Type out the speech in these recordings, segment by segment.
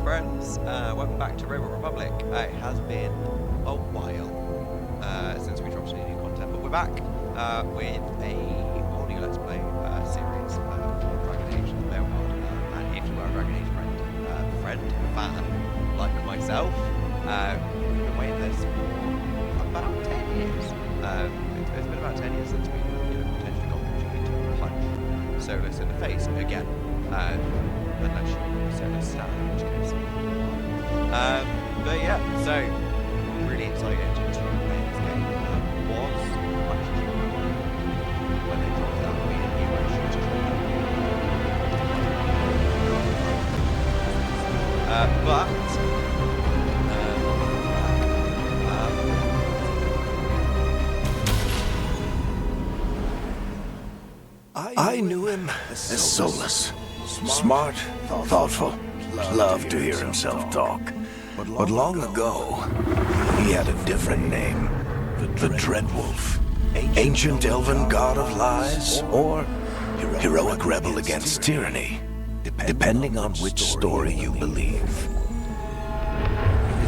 friends, welcome back to Robo Republic. It has been a while since we dropped any new content, but we're back with a whole new Let's Play series for Dragon Age and Veilguard. And if you are a Dragon Age fan, like myself, we've been waiting this for about 10 years. It's been about 10 years since we potentially got the opportunity to punch Solus in the face again. Unless you set a stat, in which case. But yeah, so really excited to play this game. Was much cheaper when they dropped that we knew I should just I knew him as Solus. Smart, thoughtful, loved to hear himself talk. But long ago, he had a different name. The Dreadwolf. Ancient elven god of lies, or heroic rebel against tyranny, depending on which story you believe.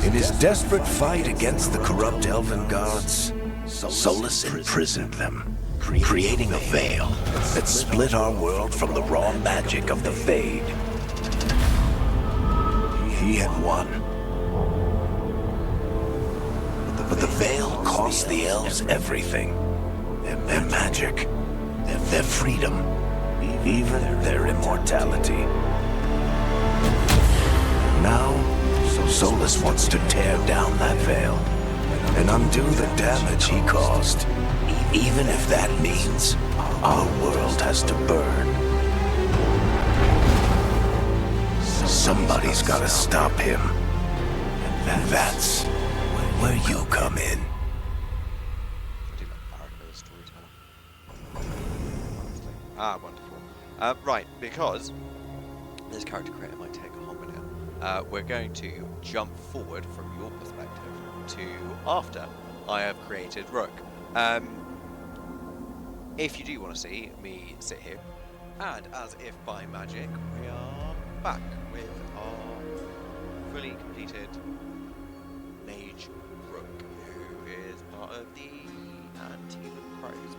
In his desperate fight against the corrupt elven gods, Solus imprisoned them, creating a veil that split our world from the raw magic of the Fade. He had won. But the veil cost the elves everything. Their magic, their freedom, even their immortality. Now, Solus wants to tear down that veil and undo the damage he caused. Even if that means our world has to burn. Somebody's gotta stop him. And that's where you come in. Wonderful. Right, because this character creator might take a hot minute. We're going to jump forward from your perspective to after I have created Rook. If you do want to see me sit here, and as if by magic, we are back with our fully completed Mage Rook, who is part of the Anti-Human Crows.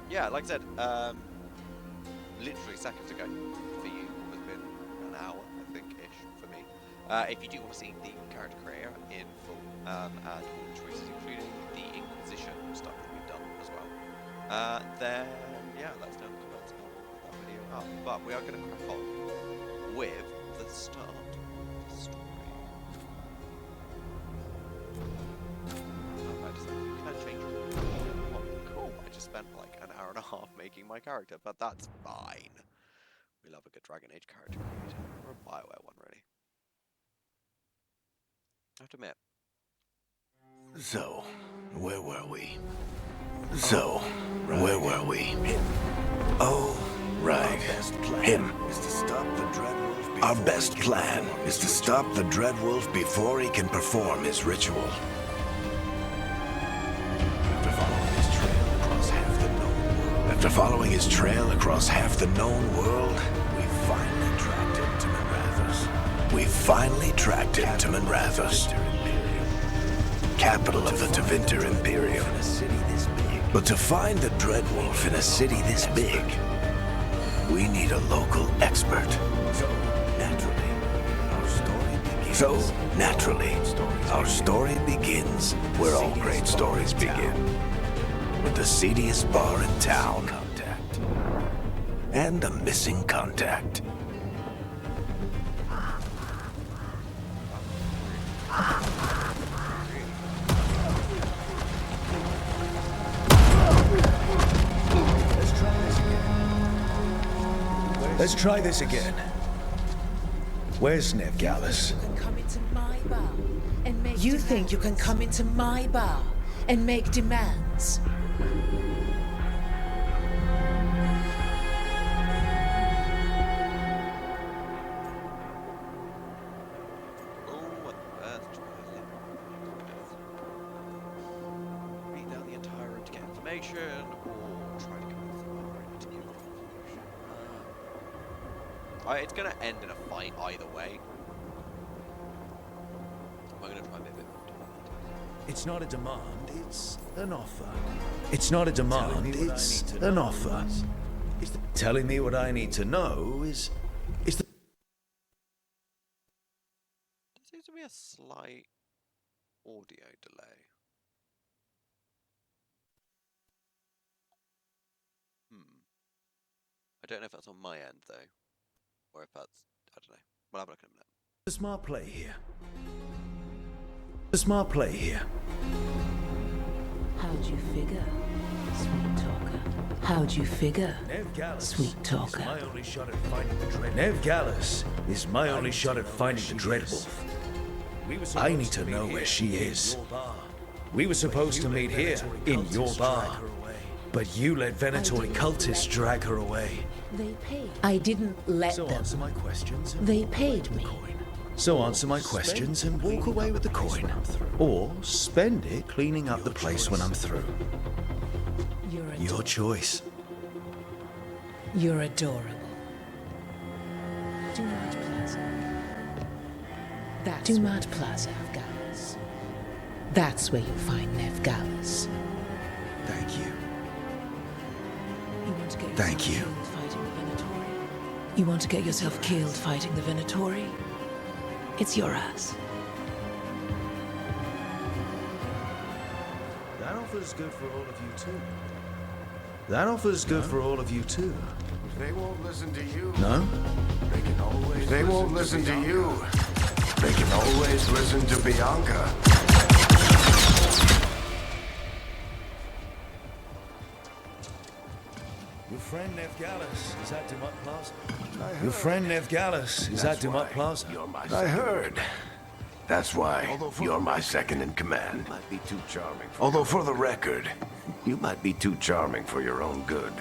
Yeah, like I said, literally seconds ago, for you, has been an hour, I think-ish, for me. If you do want to see the character creator in full, and all the choices, including the Inquisition stuff that we've done as well, then yeah, let us know in the comments and we'll put that video up. But we are going to crack on with the start of the story. Can I change it? Cool, I just spent like an hour and a half making my character, but that's fine. We love a good Dragon Age character creator, or a BioWare one, really. I have to admit. So, where were we? Oh, right. Him. Our best plan is to stop the Dreadwolf before he can perform his ritual. After following his trail across half the known world, we finally tracked him to Manrathos, capital of the Tevinter Imperium. But to find the Dreadwolf in a city this big, we need a local expert. So, naturally, our story begins where all great stories begin. With the seediest bar in town. And a missing contact. Let's try this again. Where's Ned Gallus? You think you can come into my bar and make demands? Read down the entire room to get information, or try to come up with some other to give information. It's going to end in a fight either way. I'm going to try and be a bit more diplomatic. It's not a demand, it's an offer. It's not a demand, it's an offer. Telling me what I need to know is the... There seems to be a slight audio delay. I don't know if that's on my end though, or if that's, I don't know. We'll have a look in a minute. The smart play here. The smart play here. How'd you figure, sweet talker? How'd you figure, Nev Gallus sweet talker? is my only shot at finding the Dreadwolf. Nev Gallus is my only shot at finding the Dreadwolf. I need to know where she is. We were supposed to meet here, in your bar. But you let Venatori cultists drag her away. They paid. I didn't let So them. answer my questions and They walk paid away with me. the coin. So answer my questions and walk away with the coin. Or spend it cleaning up the place when I'm through. Your choice. You're adorable. Dumart Plaza. That's Dumart Plaza of Gallus. That's where you'll find Nev Gallus. Thank you. You want to get Thank yourself you. killed fighting the Venatori? You want to get yourself killed fighting the Venatori? It's your ass. That offer's good for all of you too. That offer's good for all of you too. They won't listen to you. No? They won't listen to you. They can always listen to Bianca. Your friend Nev Gallus is at Dumont Plaza. Your friend Nev Gallus is at Dumont Plaza. I heard. That's why you're my second in command. Although for the record, you might be too charming for your own good.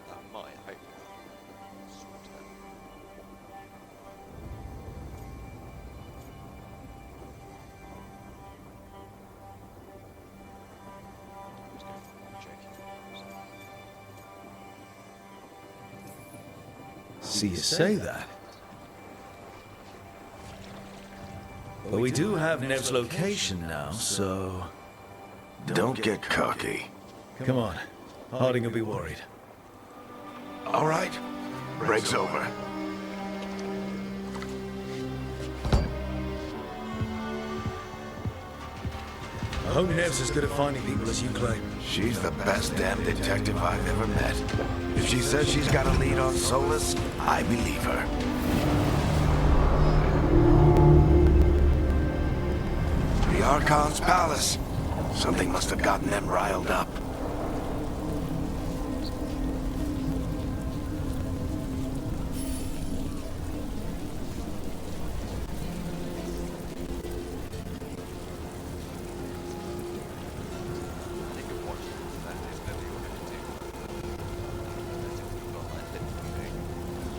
That might hopefully sort it. Let's go for joking. See you say that. But we do have Nev's location now, so... Don't get cocky. Come on. Harding will be worried. All right. Break's over. I hope Nev's as good at finding people as you claim. She's the best damn detective I've ever met. If she says she's got a lead on Solus, I believe her. The Archon's palace. Something must have gotten them riled up. And if you're watching that, there's no way you're going to do unless you've got like lip reading,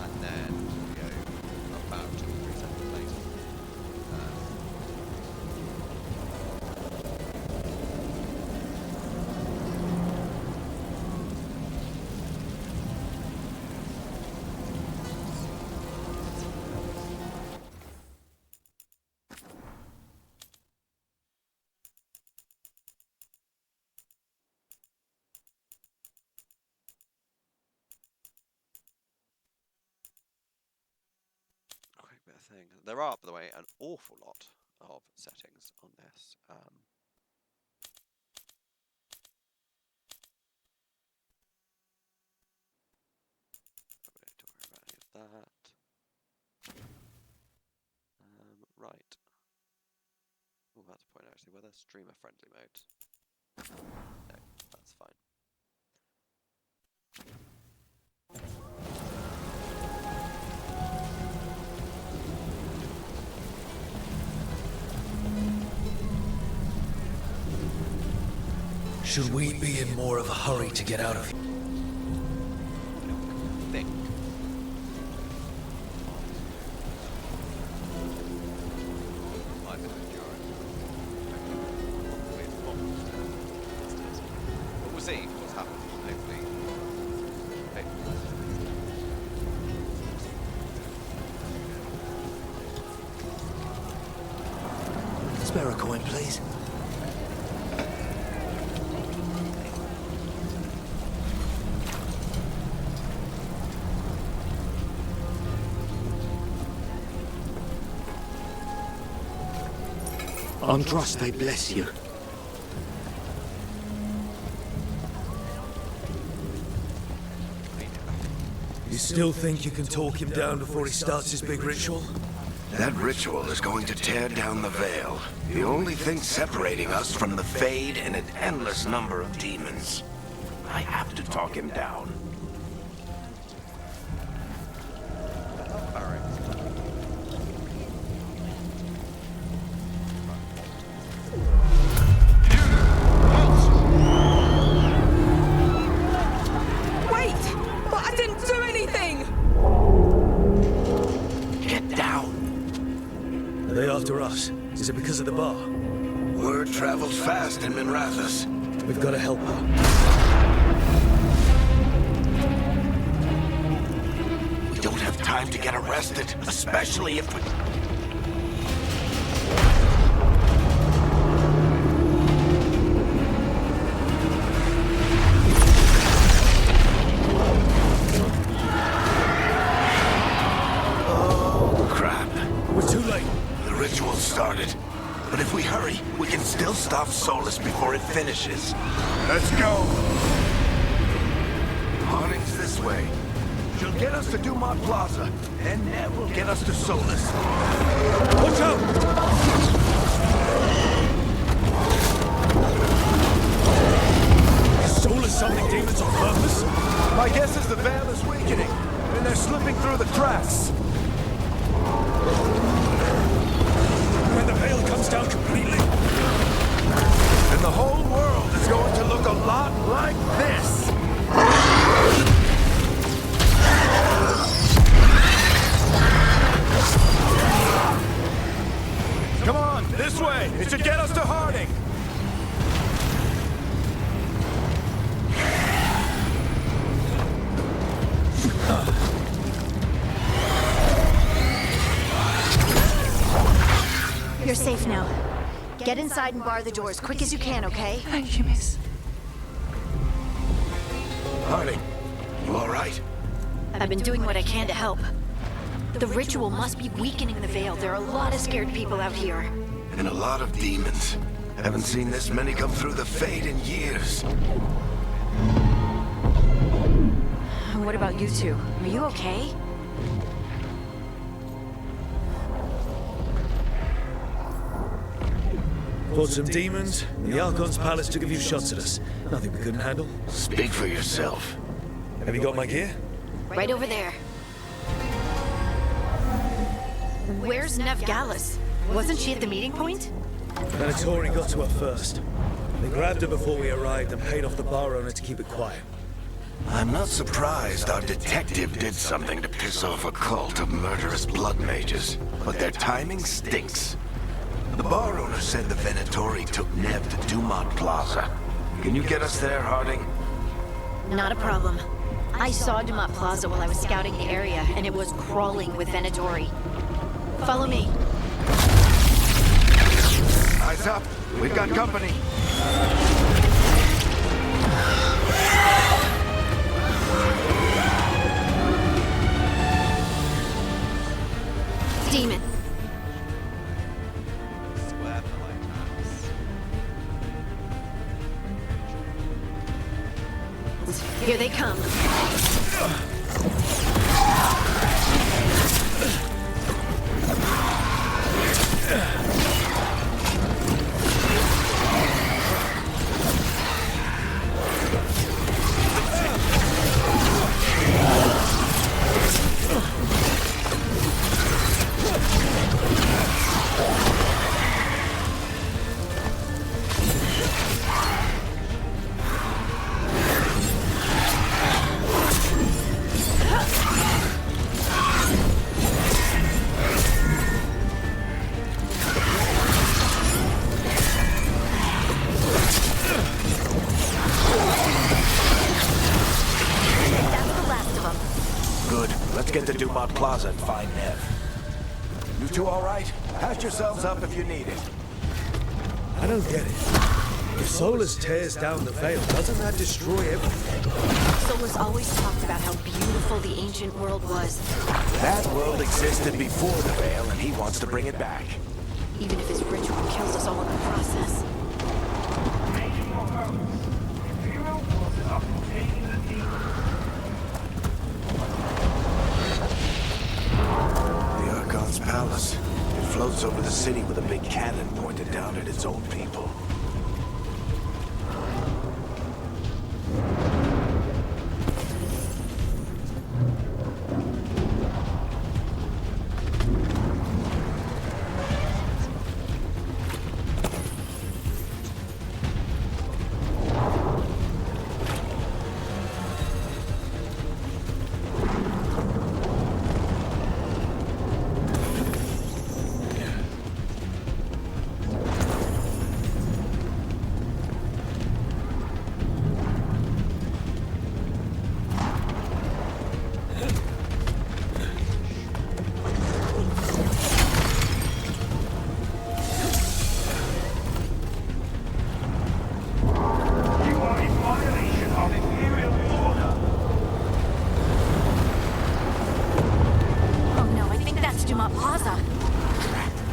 and then you know about 2 or 3 seconds later. thing. There are, by the way, an awful lot of settings on this. Don't need to worry about any of that. Right. Oh, that's a point actually. Were there streamer friendly modes? No, that's fine. Should we be in more of a hurry to get out of here? I think. Might be endurance. But we'll see what's happened. Hopefully. Spare a coin, please. On trust, I bless you. You still think you can talk him down before he starts his big ritual? That ritual is going to tear down the veil. The only thing separating us from the Fade and an endless number of demons. I have to talk him down. Is it because of the bar? Word travels fast in Minrathous. We've got to help her. We don't have time to get arrested, especially if we... Oh, crap. We're too late. The ritual started. But if we hurry, we can still stop Solus before it finishes. Let's go! Harding's this way. She'll get us to Dumont Plaza, and Nev will get us to Solus. Watch out! Is Solus summoning demons on purpose? My guess is the veil is weakening, and they're slipping through the cracks. When the veil comes down completely, and the whole world is going to look a lot like this. Come on, this way. It should get us to Harding. You're safe now. Get inside and bar the doors quick as you can, okay? Thank you, miss. Harding, you all right? I've been doing what I can to help. The ritual must be weakening the veil. There are a lot of scared people out here. And a lot of demons. Haven't seen this many come through the Fade in years. What about you two? Are you okay? fought some demons, and the Archon's palace took a few shots at us. Nothing we couldn't handle. Speak for yourself. Have you got my gear? Right over there. Where's Nev Gallus? Wasn't she at the meeting point? Venatori got to her first. They grabbed her before we arrived and paid off the bar owner to keep it quiet. I'm not surprised our detective did something to piss off a cult of murderous blood mages, but their timing stinks. The bar owner said the Venatori took Nev to Dumont Plaza. Can you get us there, Harding? Not a problem. I saw Dumont Plaza while I was scouting the area, and it was crawling with Venatori. Follow me. Eyes up. We've got company. Demon. Here they come. Get to Dumont Plaza and find Nev. You two all right? Patch yourselves up if you need it. I don't get it. If Solus tears down the Veil, doesn't that destroy everything? Solus always talked about how beautiful the ancient world was. That world existed before the Veil, and he wants to bring it back. Even if his ritual kills us all in the process. Palace. It floats over the city with a big cannon pointed down at its own people.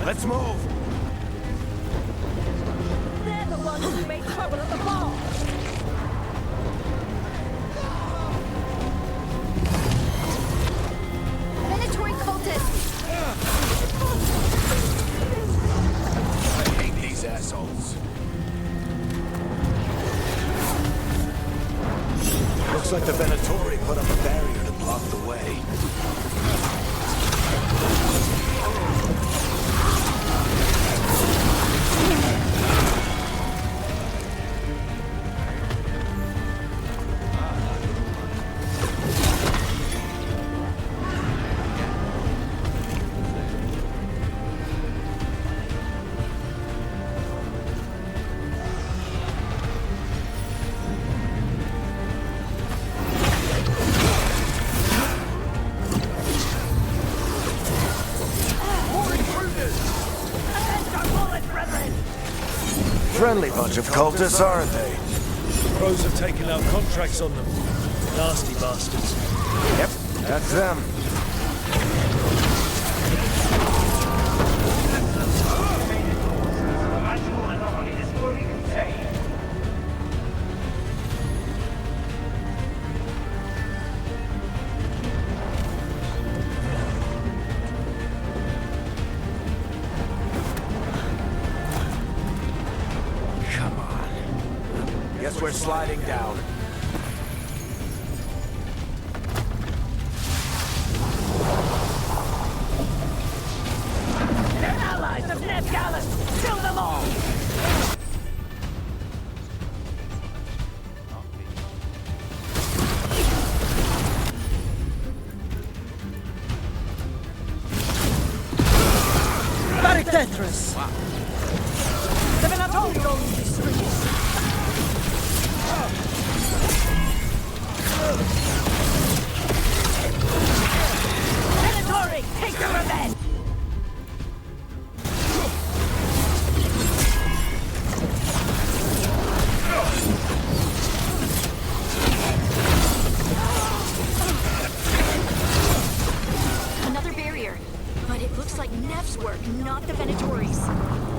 Let's move! They're the ones who made trouble at the bar! Mandatory cultists! I hate these assholes. Looks like the Venatori put up a barrier to block the way. Friendly bunch of cultists, aren't they? Crows have taken out contracts on them. Nasty bastards. Yep, that's them. Guess we're sliding down. They're allies of Ned Gallus! Kill them all! Tetris! Wow. The Venatori owns these streets! Venatori, take your revenge! Another barrier, but it looks like Nev's work, not the Venatori's.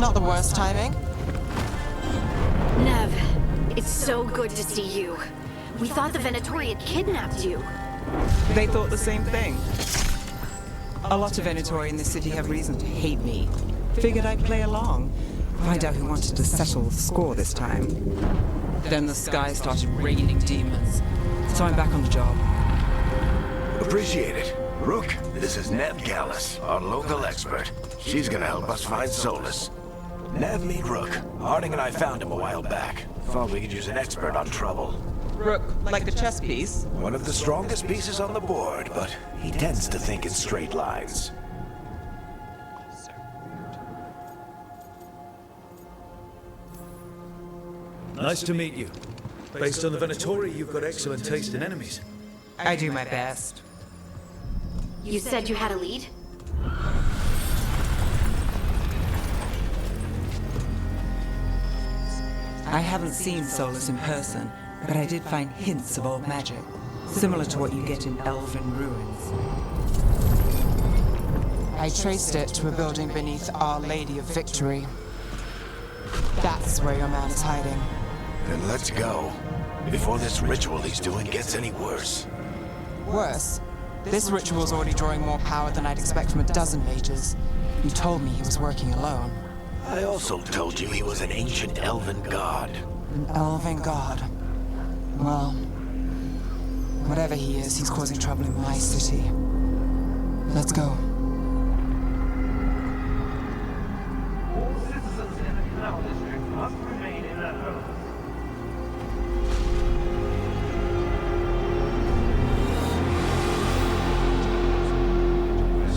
Not the worst timing. Nev, it's so good to see you. We thought the Venatori had kidnapped you. They thought the same thing. A lot of Venatori in this city have reason to hate me. Figured I'd play along. Find out who wanted to settle the score this time. Then the sky started raining demons. So I'm back on the job. Appreciate it. Rook, this is Neb Gallus, our local expert. She's gonna help us find Solus. Nev, meet Rook. Harding and I found him a while back. Thought we could use an expert on trouble. Rook, like the chess piece? One of the strongest pieces on the board, but he tends to think in straight lines. So weird. Nice to meet you. Based on the Venatori, you've got excellent taste in enemies. I do my best. You said you had a lead? I haven't seen Solus in person, but I did find hints of old magic, similar to what you get in elven ruins. I traced it to a building beneath Our Lady of Victory. That's where your man is hiding. Then let's go. Before this ritual he's doing gets any worse. Worse, this ritual's already drawing more power than I'd expect from a dozen mages. You told me he was working alone. I also told you he was an ancient elven god. An elven god. Well, whatever he is, he's causing trouble in my city. Let's go. All citizens in the canal district must remain in their homes.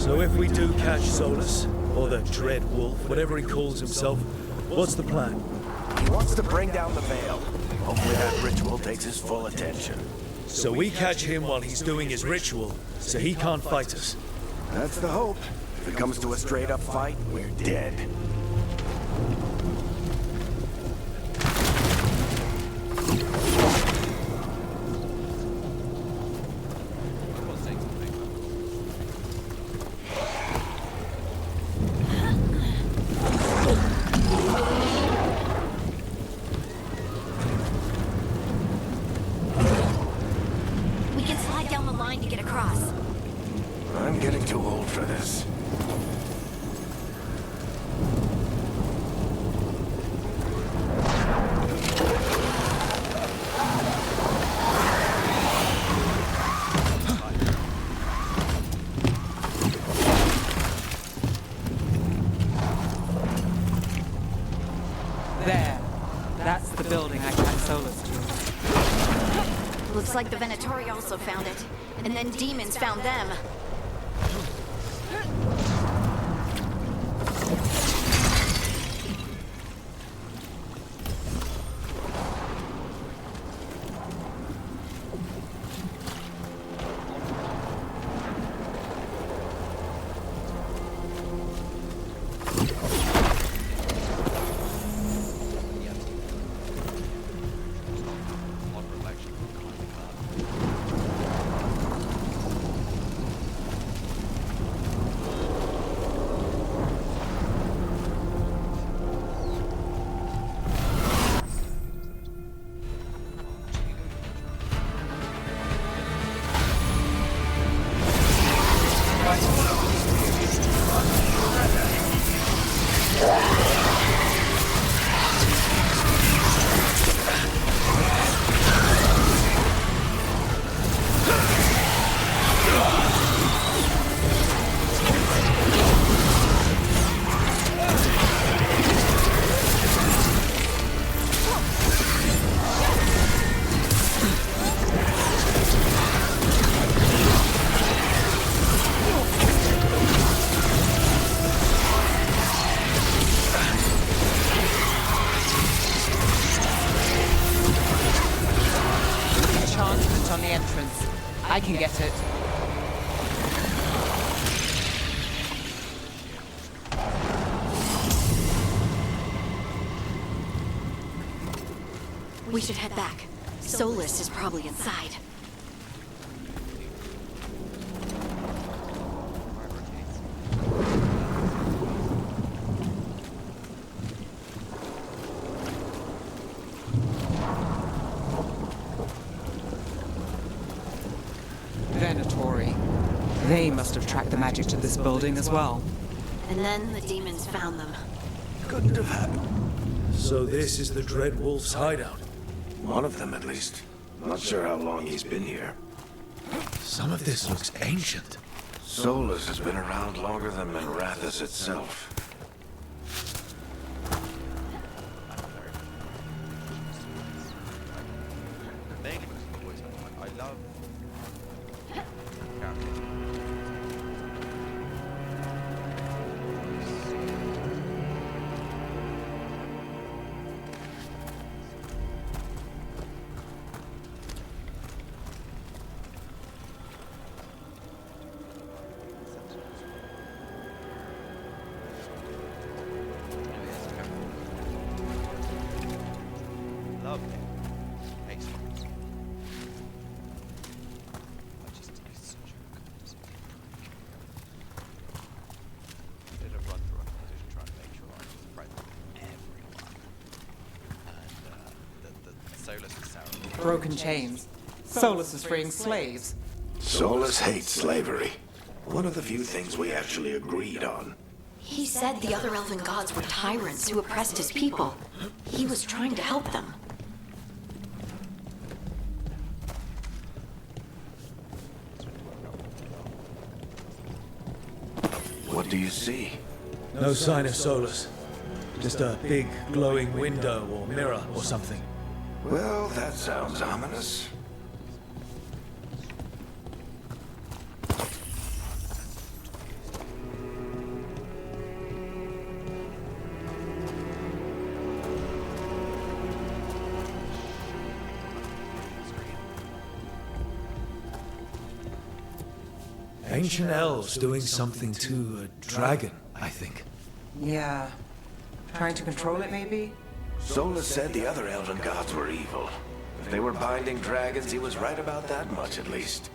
So if we do catch Solus, or the Dreadwolf, whatever he calls himself, what's the plan? He wants to bring down the veil. Hopefully that ritual takes his full attention. So we catch him while he's doing his ritual, so he can't fight us. That's the hope. If it comes to a straight-up fight, we're dead. We can slide down the line to get across. I'm getting too old for this. There. That's the building I tied Solus to. Looks like the Venatori also found it. And then demons found them. On reflection, kind of can't. Enchantment on the entrance. I can get it. We should head back. Solus is probably inside. They must have tracked the magic to this building as well. And then the demons found them. Couldn't have happened. So this is the Dreadwolf's hideout. One of them, at least. Not sure how long he's been here. Some of this looks ancient. Solus has been around longer than Manrathus itself. Mainly because of the voice acting. I love love him. Excellent. He's such a good I did a run through a competition trying to make sure I was friends with everyone. And the Solus is sour. Broken chains. Solus is freeing slaves. Solus hates slavery. One of the few things we actually agreed on. He said the other elven gods were tyrants who oppressed his people. He was trying to help them. What do you see? No sign of Solus. Just a big glowing window or mirror or something. Well, that sounds ominous. Ancient elves doing something to a dragon, I think. Yeah. Trying to control it, maybe? Solus said the other elven gods were evil. If they were binding dragons, he was right about that much, at least.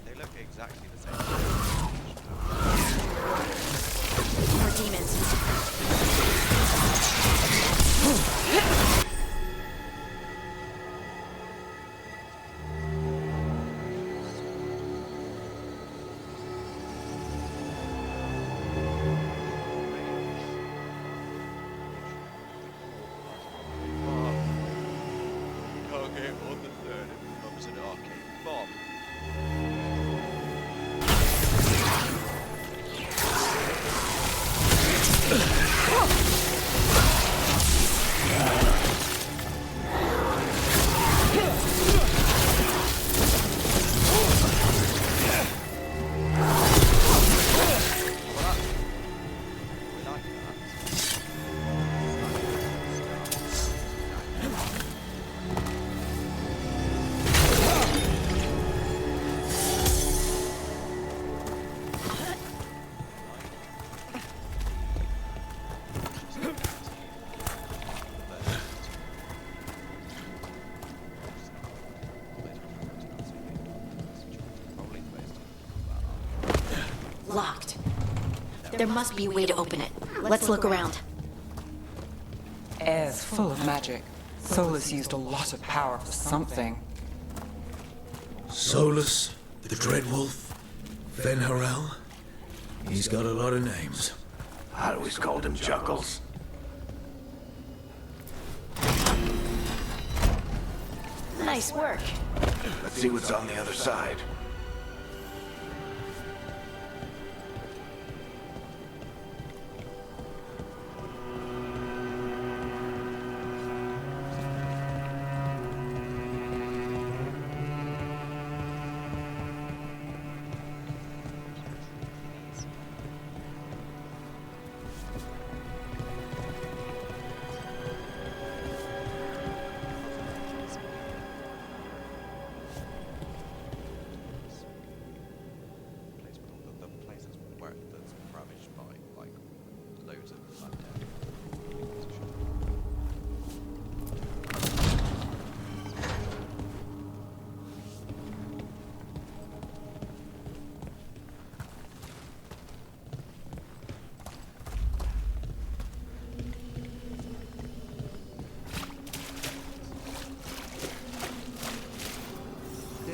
They look exactly the same. More demons. Target on the third, it becomes an arcade bomb. We like that. Locked. There must be a way to open it. Let's look around. Air's full of magic. Solus used a lot of power for something. Solus, the Dreadwolf, Venharel. He's got a lot of names. I always called him Chuckles. Nice work. Let's see what's on the other side.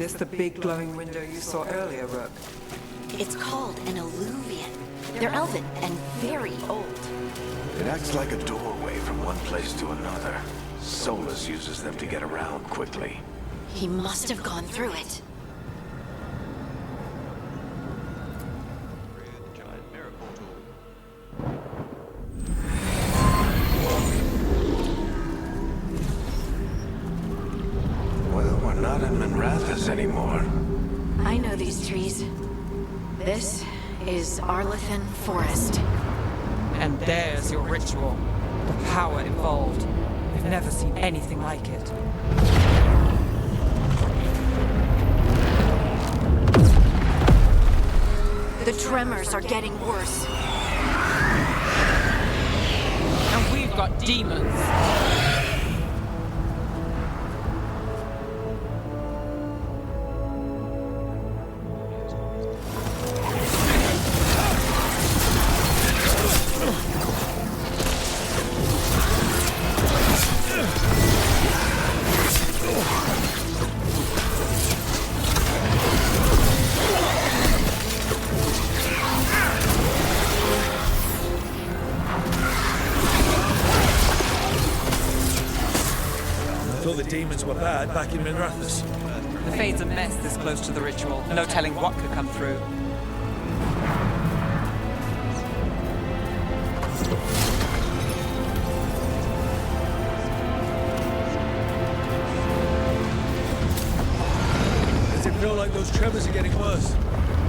this the big glowing window you saw earlier, Rook? It's called an alluvian. They're elven and very old. It acts like a doorway from one place to another. Solus uses them to get around quickly. He must have gone through it. Through the giant mirror portal. Well, we're not in Minrathous anymore. I know these trees. This is Arlethan Forest. And there's your ritual. The power involved. We've never seen anything like it. The tremors are getting worse. And we've got demons. Thought the demons were bad back in Minrathous. The Fade's a mess this close to the ritual. No telling what could come through. Does it feel like those tremors are getting worse?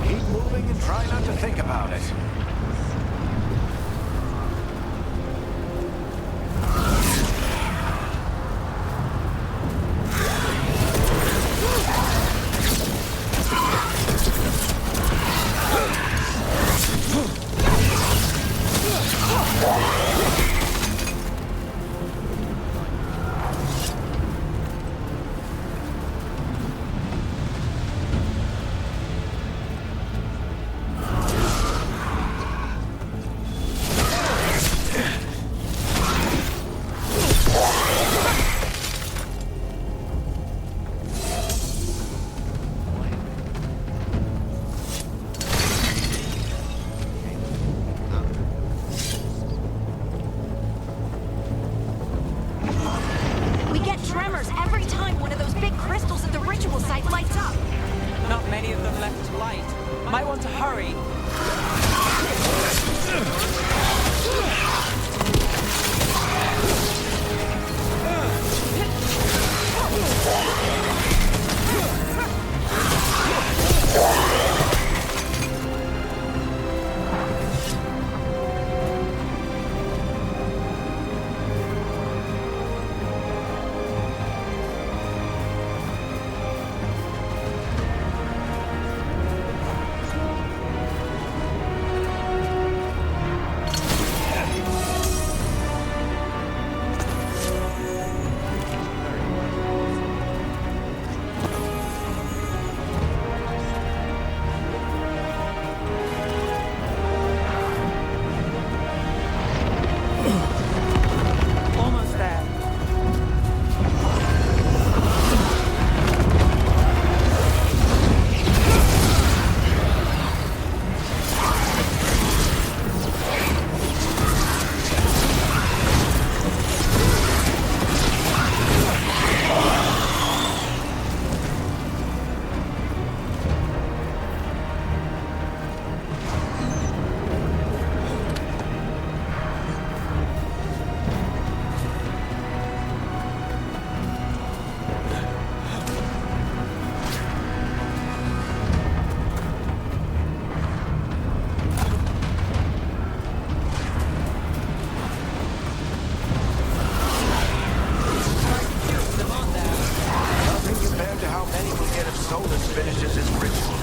Keep moving and try not to think about it. We get tremors every time one of those big crystals at the ritual site lights up. Not many of them left to light. Might want to hurry. Almost there. Nothing compared to how many we'll get if Solus finishes his ritual.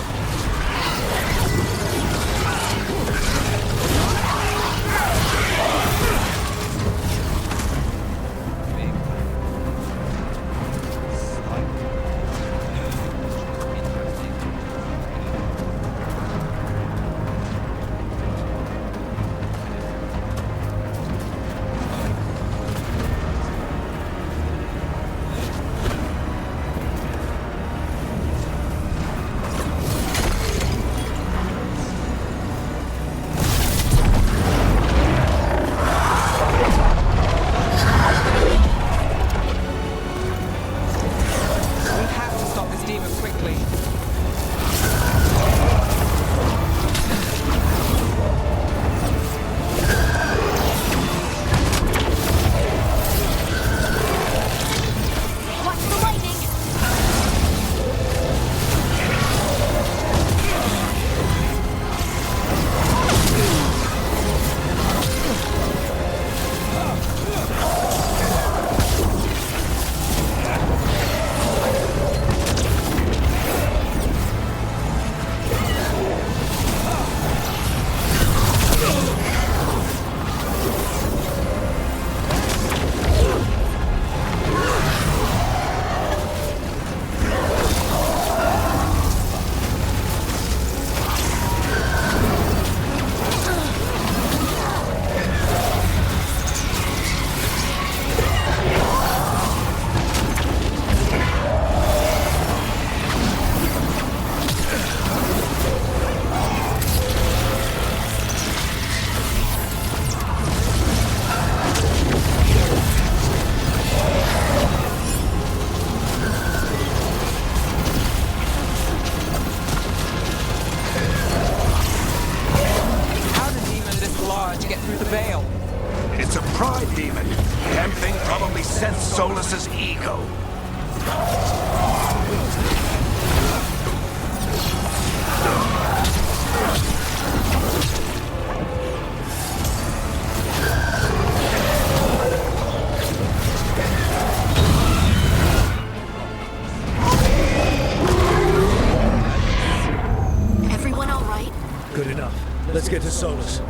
Let's get to Solus.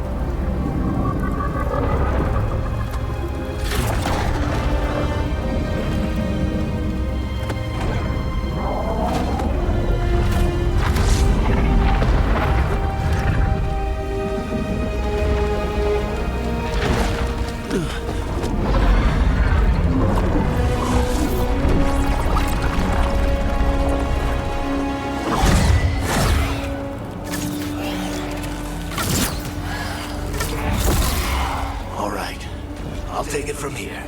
All right. I'll take it from here.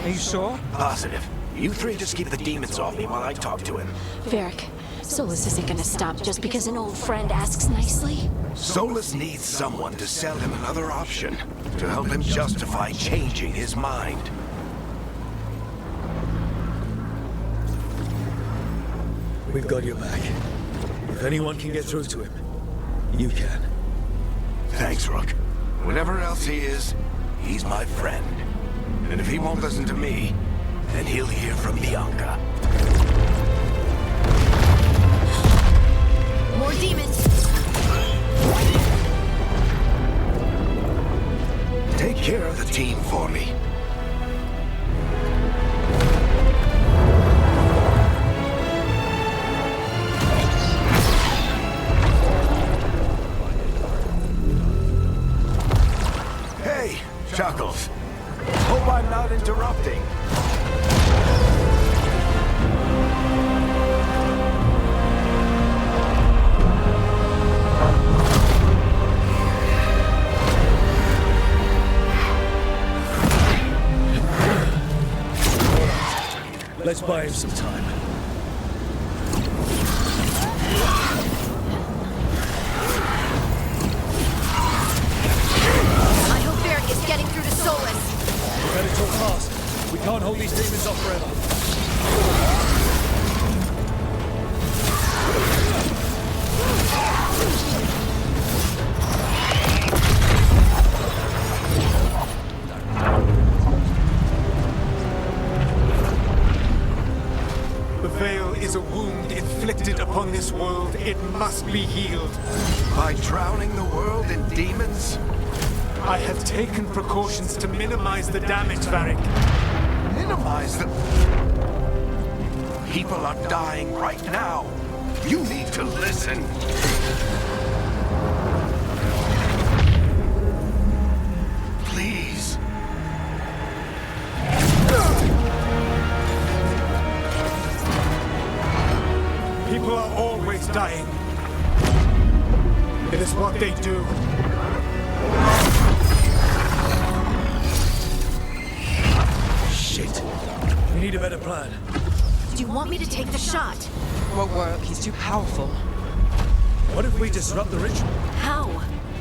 Are you sure? Positive. You three just keep the demons off me while I talk to him. Varric, Solus isn't gonna stop just because an old friend asks nicely. Solus needs someone to sell him another option, to help him justify changing his mind. We've got your back. If anyone can get through to him, you can. Thanks, Rook. Whatever else he is, he's my friend. And if he won't listen to me, then he'll hear from Bianca. More demons! Take care of the team for me. Hey, Chuckles. Hope I'm not interrupting. Let's buy him some time. I hope Varric is getting through to Solus. We better talk fast. We can't hold these demons off forever. The Veil is a wound inflicted upon this world. It must be healed. By drowning the world in demons? I have taken precautions to minimize the damage, Varric. Minimize the... People are dying right now. You need to listen. Please. People are always dying. It is what they do. Shit. We need a better plan. Do you want me to take the shot? Won't work. He's too powerful. What if we disrupt the ritual? How?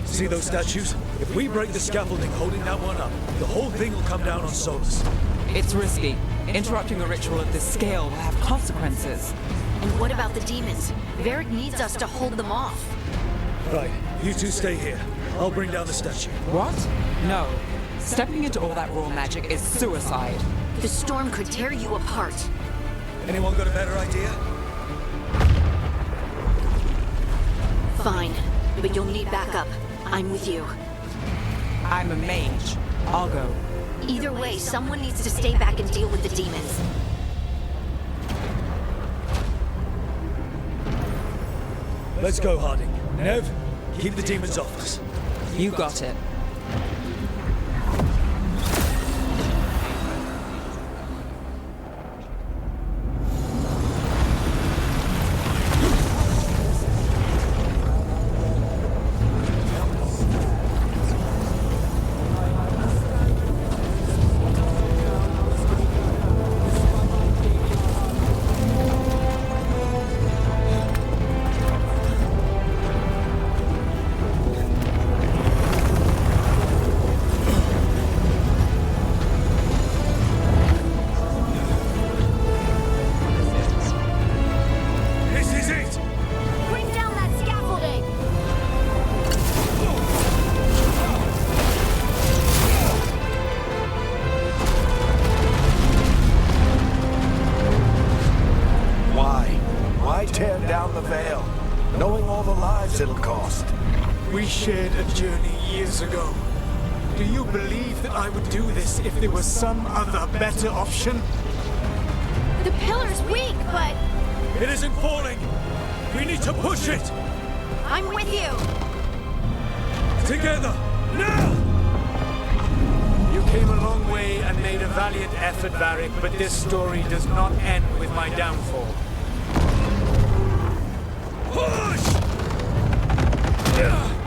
See those statues? If we break the scaffolding holding that one up, the whole thing will come down on Solus. It's risky. Interrupting a ritual of this scale will have consequences. And what about the demons? Varric needs us to hold them off. Right, you two stay here. I'll bring down the statue. What? No. Stepping into all that raw magic is suicide. The storm could tear you apart. Anyone got a better idea? Fine, but you'll need backup. I'm with you. I'm a mage. I'll go. Either way, someone needs to stay back and deal with the demons. Let's go, Harding. Nev, keep the demons off us. You got it. Tear down the veil. knowing all the lives it'll cost. We shared a journey years ago. Do you believe that I would do this if there was some other better option? The pillar's weak, but It isn't falling! We need to push it! I'm with you. Together! Now! You came a long way and made a valiant effort, Varric, but this story does not end with my downfall. Push! Let's go.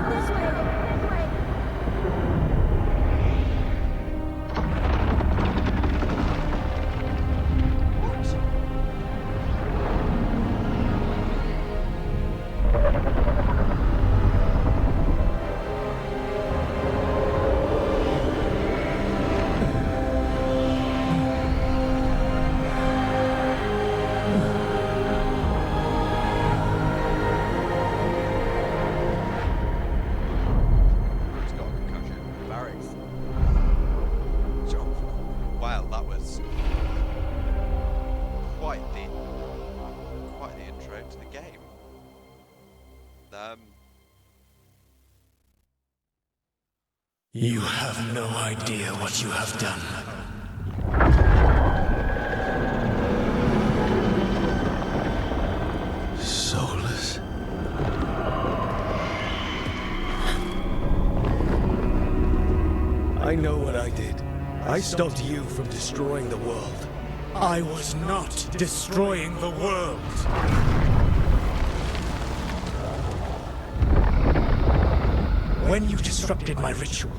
This way. Rook's got a concussion. Barracks. So, wow, that was quite the intro to the game. You have no idea what you have done. Soulless. I know what I did. I stopped you from destroying the world. I was not destroying the world. When you disrupted my ritual,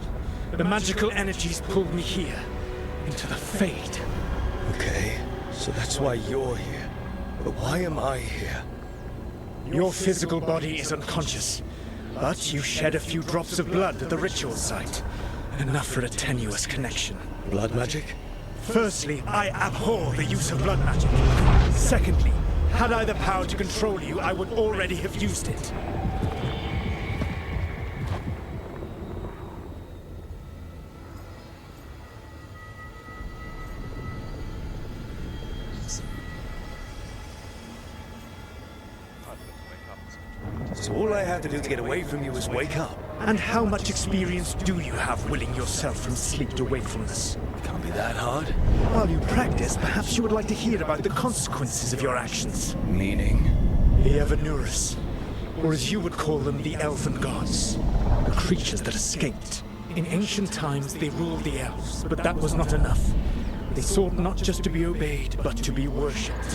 the magical energies pulled me here, into the Fade. Okay, so that's why you're here. But why am I here? Your physical body is unconscious, but you shed a few drops of blood at the ritual site. Enough for a tenuous connection. Blood magic? Firstly, I abhor the use of blood magic. Secondly, had I the power to control you, I would already have used it. So all I have to do to get away from you is wake up. And how much experience do you have willing yourself from sleep to wakefulness? Can't be that hard. While you practice, perhaps you would like to hear about the consequences of your actions. Meaning? The Evanurus, or as you would call them, the elven gods. The creatures that escaped. In ancient times, they ruled the elves, but that was not enough. They sought not just to be obeyed, but to be worshipped.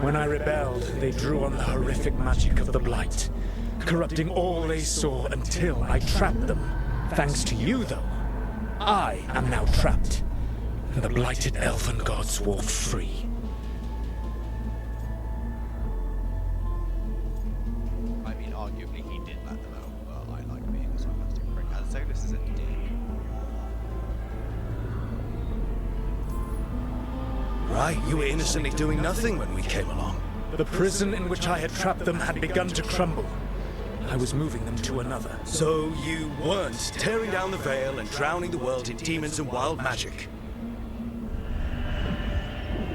When I rebelled, they drew on the horrific magic of the Blight, corrupting all they saw until I trapped them. Thanks to you, though, I am now trapped, and the blighted elven gods walk free. I mean, arguably he did let them out, but I like being a sarcastic prick. And so this is a dick. right? You were innocently doing nothing when we came along. The prison in which I had trapped them had begun to crumble. I was moving them to another. So you weren't tearing down the veil and drowning the world in demons and wild magic.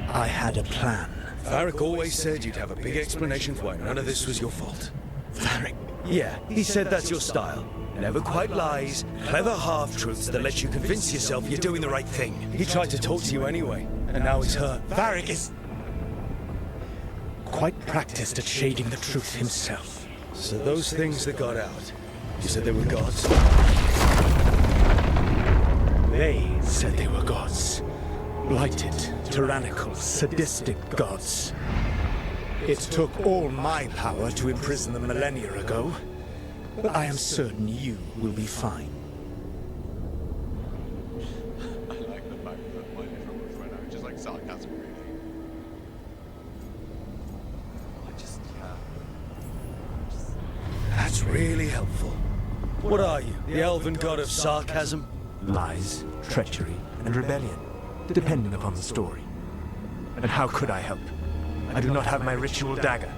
I had a plan. Varric always said you'd have a big explanation for why none of this was your fault. Varric. Yeah, he said that's your style. Never quite lies, clever half-truths that let you convince yourself you're doing the right thing. He tried to talk to you anyway, and now he's hurt. Varric is quite practiced at shading the truth himself. So those things that got out, you said they were gods? They said they were gods. Blighted, tyrannical, sadistic gods. It took all my power to imprison them millennia ago, but I am certain you will be fine. I like the fact that my literal words right now is just like sarcasm, really. That's really helpful. What are you, the elven god of sarcasm? Lies, treachery, and rebellion, depending upon the story. And how could I help? I do not have my ritual dagger.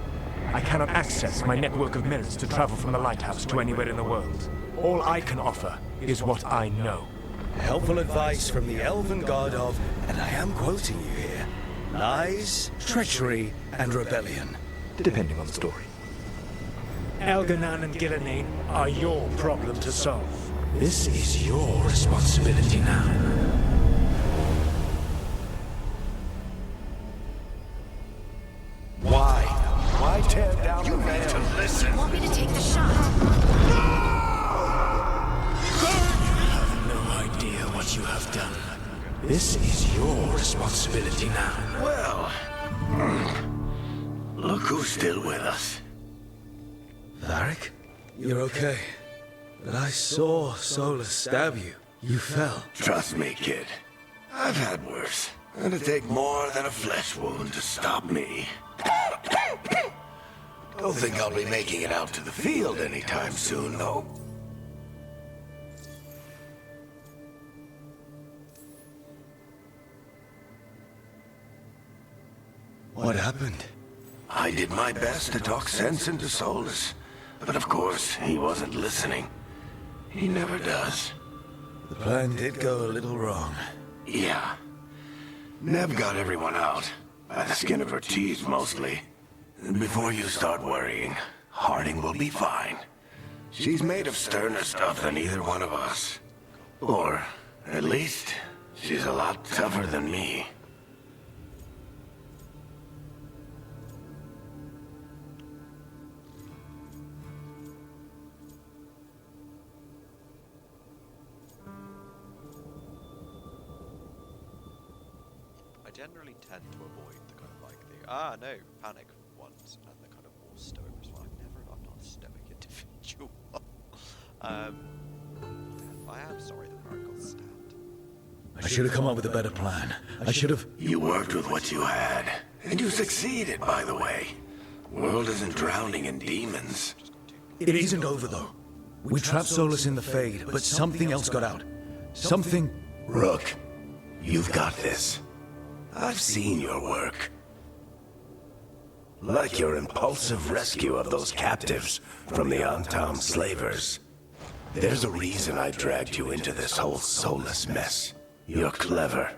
I cannot access my network of mirrors to travel from the lighthouse to anywhere in the world. All I can offer is what I know. Helpful advice from the elven god of, and I am quoting you here, lies, treachery, and rebellion. Depending on the story. Elganan and Gillenane are your problem to solve. This is your responsibility now. Why tear down the veil? To listen. Want me to take the shot? You have no idea what you have done. This is your responsibility now. Well, look who's still with us. Varric? You're okay. But I saw Solus stab you. You fell. Trust me, kid. I've had worse. It'll take more than a flesh wound to stop me. Don't think I'll be making it out to the field anytime soon, though. What happened? I did my best to talk sense into Solus, but of course, he wasn't listening. He never does. The plan did go a little wrong. Yeah. Nev got everyone out. By the skin of her teeth, mostly. And before you start worrying, Harding will be fine. She's made of sterner stuff than either one of us. Or, at least, she's a lot tougher than me. I generally tend to avoid the kind of like the panic ones and the kind of more stoic response. I'm not a stoic individual. I am sorry that Varric got stabbed. I should have come up with a better plan. I should have... You worked with what you had, and you succeeded, by the way. World isn't drowning in demons. It isn't over, though. We trapped Solus in the Fade, but something else got out. Something... Rook, you've got this. I've seen your work. Like your impulsive rescue of those captives from the Antam slavers. There's a reason I dragged you into this whole Solus mess. You're clever,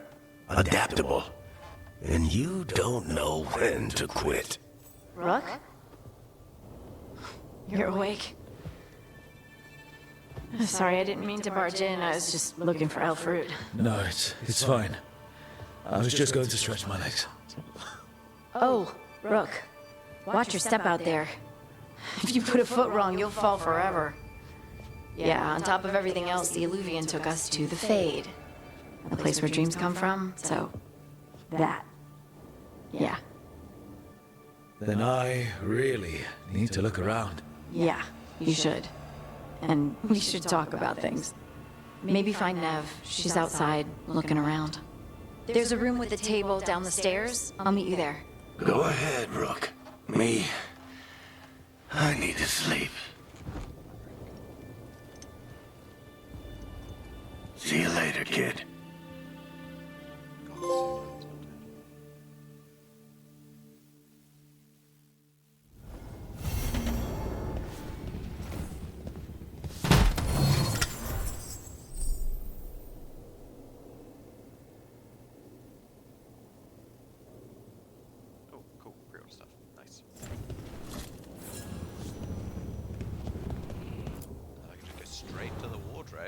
adaptable, and you don't know when to quit. Rook? You're awake? Sorry, I didn't mean to barge in. I was just looking for elf fruit. No, it's fine. I was just going to stretch my legs. Oh, Rook. Watch your step out there. If you put a foot wrong, you'll fall forever. Yeah, on top of everything else, the Illuvian took us to the Fade. The place where dreams come from, so... that. Yeah. Then I really need to look around. Yeah, you should. And we should talk about things. Maybe find Nev. She's outside, looking around. There's a room with a table down the stairs. I'll meet you there. Go ahead, Rook. Me, I need to sleep. See you later, kid.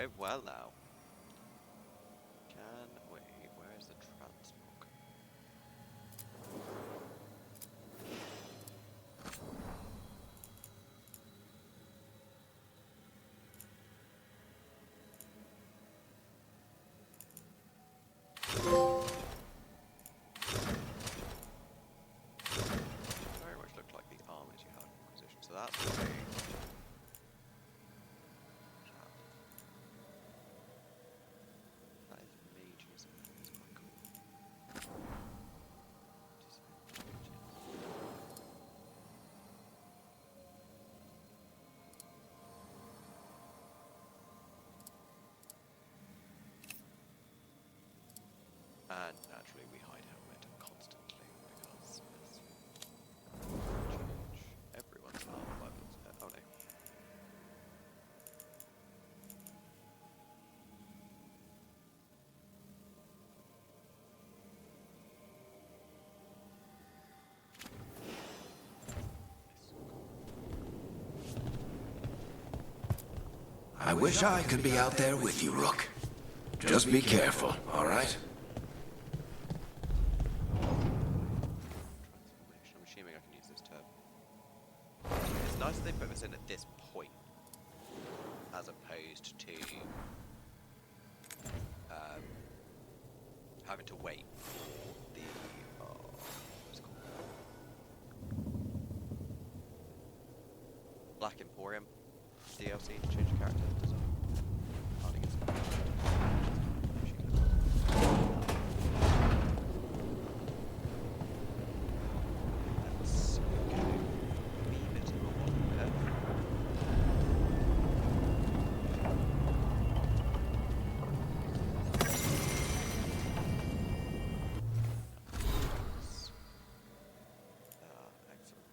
going well now. Can we? Where is the transmog? Very much looked like the armies you had in Inquisition, so that's the way. That is mages, it's quite cool. And naturally we hide helmet constantly because it's change everyone's armor weapons. Oh no. I wish I could be out there with you, Rook. Just be careful, all right? Transformation. I'm assuming I can use this term. It's nice that they put this in at this point, as opposed to having to wait for the what's it called? Black Emporium DLC to change the character design. I think it's let's go a wee bit of a wander. Excellent.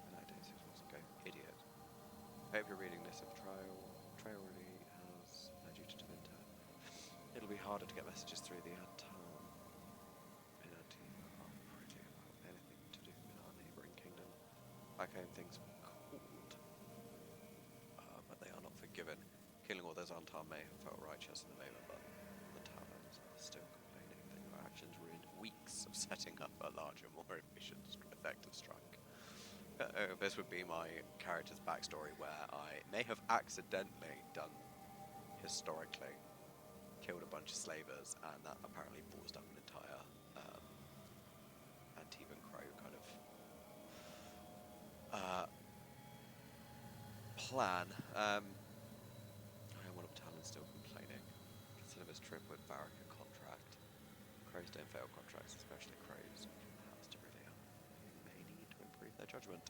And I don't see what's go. Idiot. I hope you're reading this if Trail really has led you to Devinter. It'll be harder to get messages through the Antam. In our team are pretty about anything to do with our neighbouring kingdom. Back home things were cold, but they are not forgiven. Killing all those Antam may have felt righteous in the moment, but the taverns are still complaining that your actions ruined weeks of setting up a larger, more efficient, effective strike. This would be my character's backstory, where I may have accidentally done, historically, killed a bunch of slavers, and that apparently paused up an entire Antivan Crow kind of plan. I am one of Talon's still complaining. Consider this trip with Barrack a contract. Crows don't fail contracts, especially crows. Perhaps to really help. May need to improve their judgment.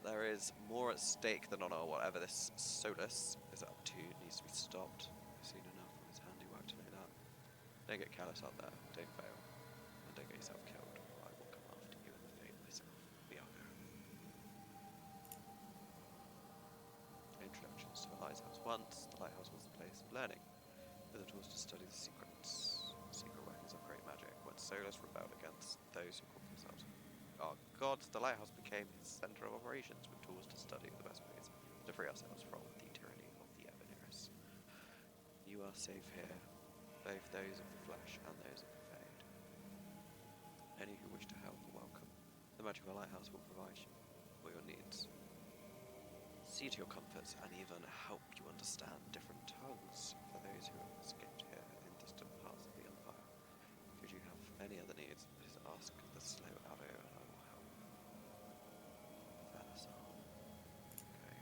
There is more at stake than on our whatever this Solus is up to. It needs to be stopped. I've seen enough of his handiwork to know that. Don't get callous out there. Don't fail. And don't get yourself killed, or I will come after you in the fate myself. Bianca. Introductions to the lighthouse. Once, the lighthouse was the place of learning. With the tools to study the secrets. Secret weapons of great magic. When Solus rebelled against those who called themselves our gods, the lighthouse became his center of operations, with tools to study the best ways to free ourselves from the tyranny of the Evanirus. You are safe here, both those of the flesh and those of the fade. Any who wish to help are welcome. The magical lighthouse will provide you for your needs. See to your comforts and even help you understand different tongues for those who have escaped here in distant parts of the Empire. Should you have any other needs, please ask the slow arrow and I will help. That's all. Okay.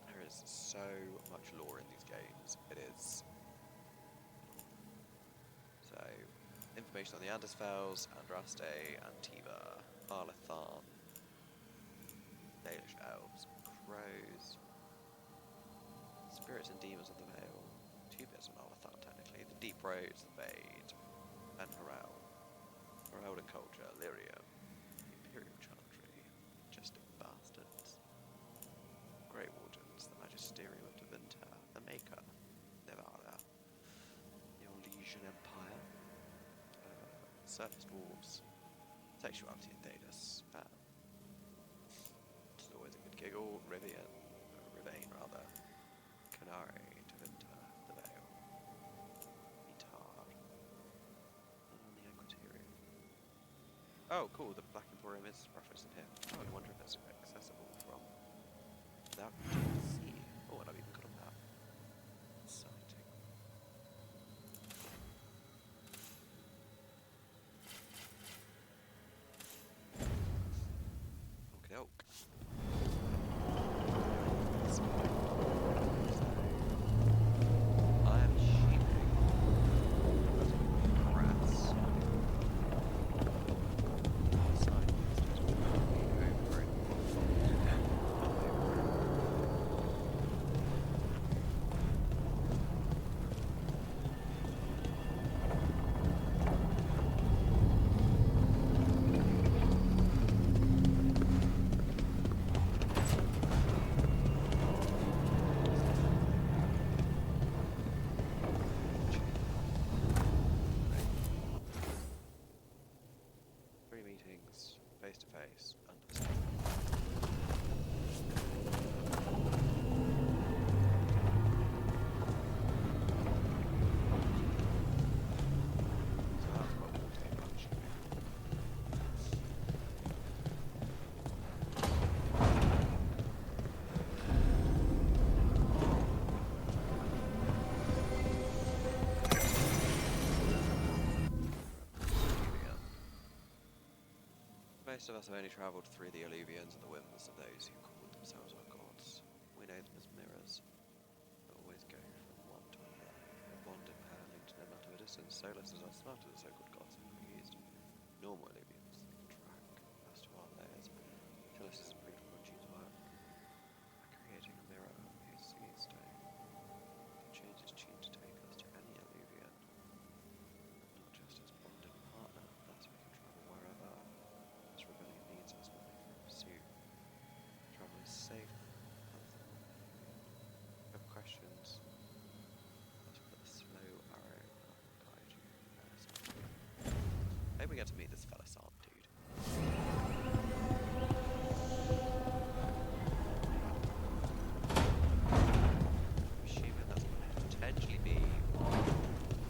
There is so much lore in these games. It is. So, information on the Andesfels, Andraste, Antiva, Arlathan, Dalish elves, crows, spirits and demons of the Vale, 2 bits on Arlathan technically, the Deep Roads, the Vade, and Heraldic Culture, Lyrium, the Imperial Chantry, Majestic Bastards, Grey Waters, Persian Empire. Surface dwarves. Sexuality and Daedus. Which is always a good giggle. Rivain rather. Canary, Tevinter, the Veil. Etar. And the Aquaterium. Oh, cool, the Black Emporium is referenced in here. Oh, I wonder if it's accessible from that sea. Oh, and I've even got a map. Exciting. Okie doke. I am sheeping. Grass. Meetings, face to face, under the sun. So that's what we'll take on shipping. Most of us have only travelled through the alluvions and the whims of those who called themselves our gods. We know them as mirrors, that always go from one to another, a bond impelling to no matter the distance. Solus is as smart as the so-called gods have used. Normal alluvions they can track as to our layers. Solus is improved Fortune's work by creating a mirror whose singing stone can change its tune to take us to any alluvion, not just as bonded partner, thus we can travel wherever this rebellion needs us when we pursue. Travel is safe. If you have questions, let's put a slow arrow and I will guide you. Maybe we get to meet this fella Sam dude. I'm assuming that's going to potentially be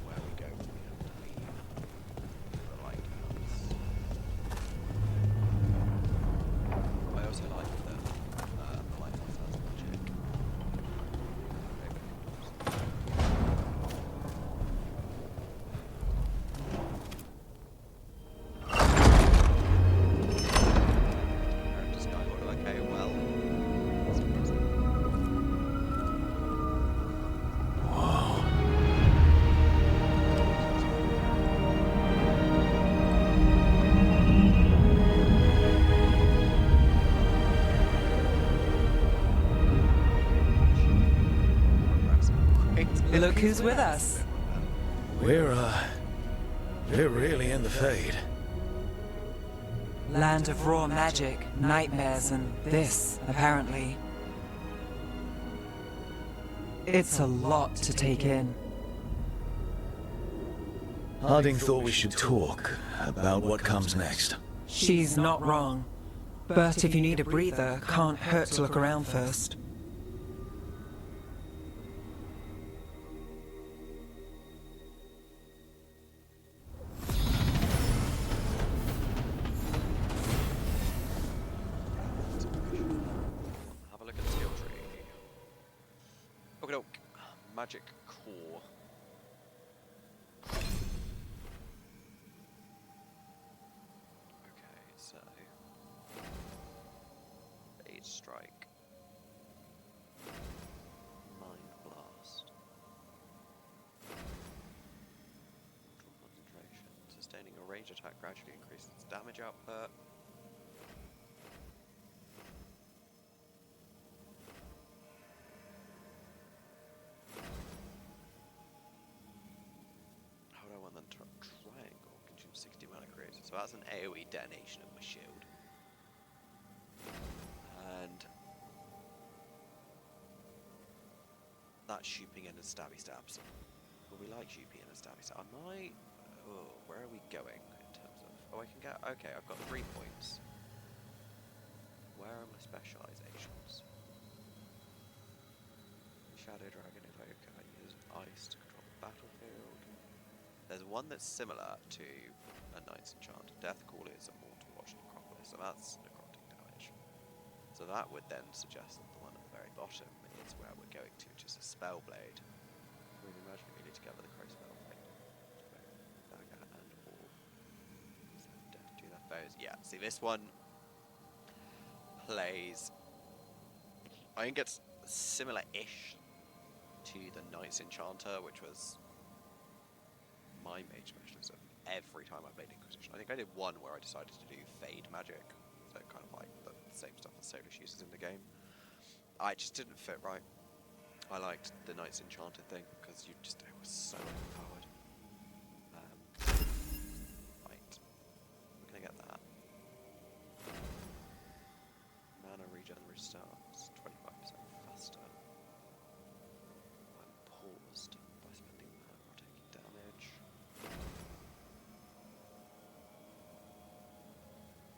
where we go when we have to leave the lighthouse. I also like that the lighthouse has magic. Character Skyward, okay, well. That's impressive. Look who's with us. We're really in the Fade. Land of raw magic, nightmares, and this, apparently. It's a lot to take in. Harding thought we should talk about what comes next. She's not wrong. But if you need a breather, can't hurt to look around first. Have a look at the skill tree. Okie doke. Magic core. Okay, so Fade Strike. Mind Blast. Draw concentration. Sustaining a range attack gradually increases its damage output. How do I want them to triangle? Consume 60 mana created. So that's an AoE detonation of my shield. And that's shooting in and stabby stabs. Well, we like GP and a stabby, so I might... Oh, where are we going in terms of... Oh, I can get... Okay, I've got 3 points. Where are my specializations? Shadow Dragon Evoker, I use ice to control the battlefield. There's one that's similar to a Knight's Enchant. Death Call is a Mortal Watch Necropolis, so that's necrotic damage. So that would then suggest that the one at the very bottom is where we're going to, which is a Spellblade. We're imagining really together the Crow Spellblade. Dagger and all. Death to that foes. Yeah, see this one plays... I think it's similar-ish to the Knight's Enchanter, which was my mage specialism every time I played Inquisition. I think I did one where I decided to do Fade Magic, so kind of like the same stuff that Solish uses in the game. I just didn't fit right. I liked the Knight's Enchanter thing, because it was so overpowered. Right. We're gonna get that. Mana regen restarts 25% faster. I'm paused by spending mana or taking damage.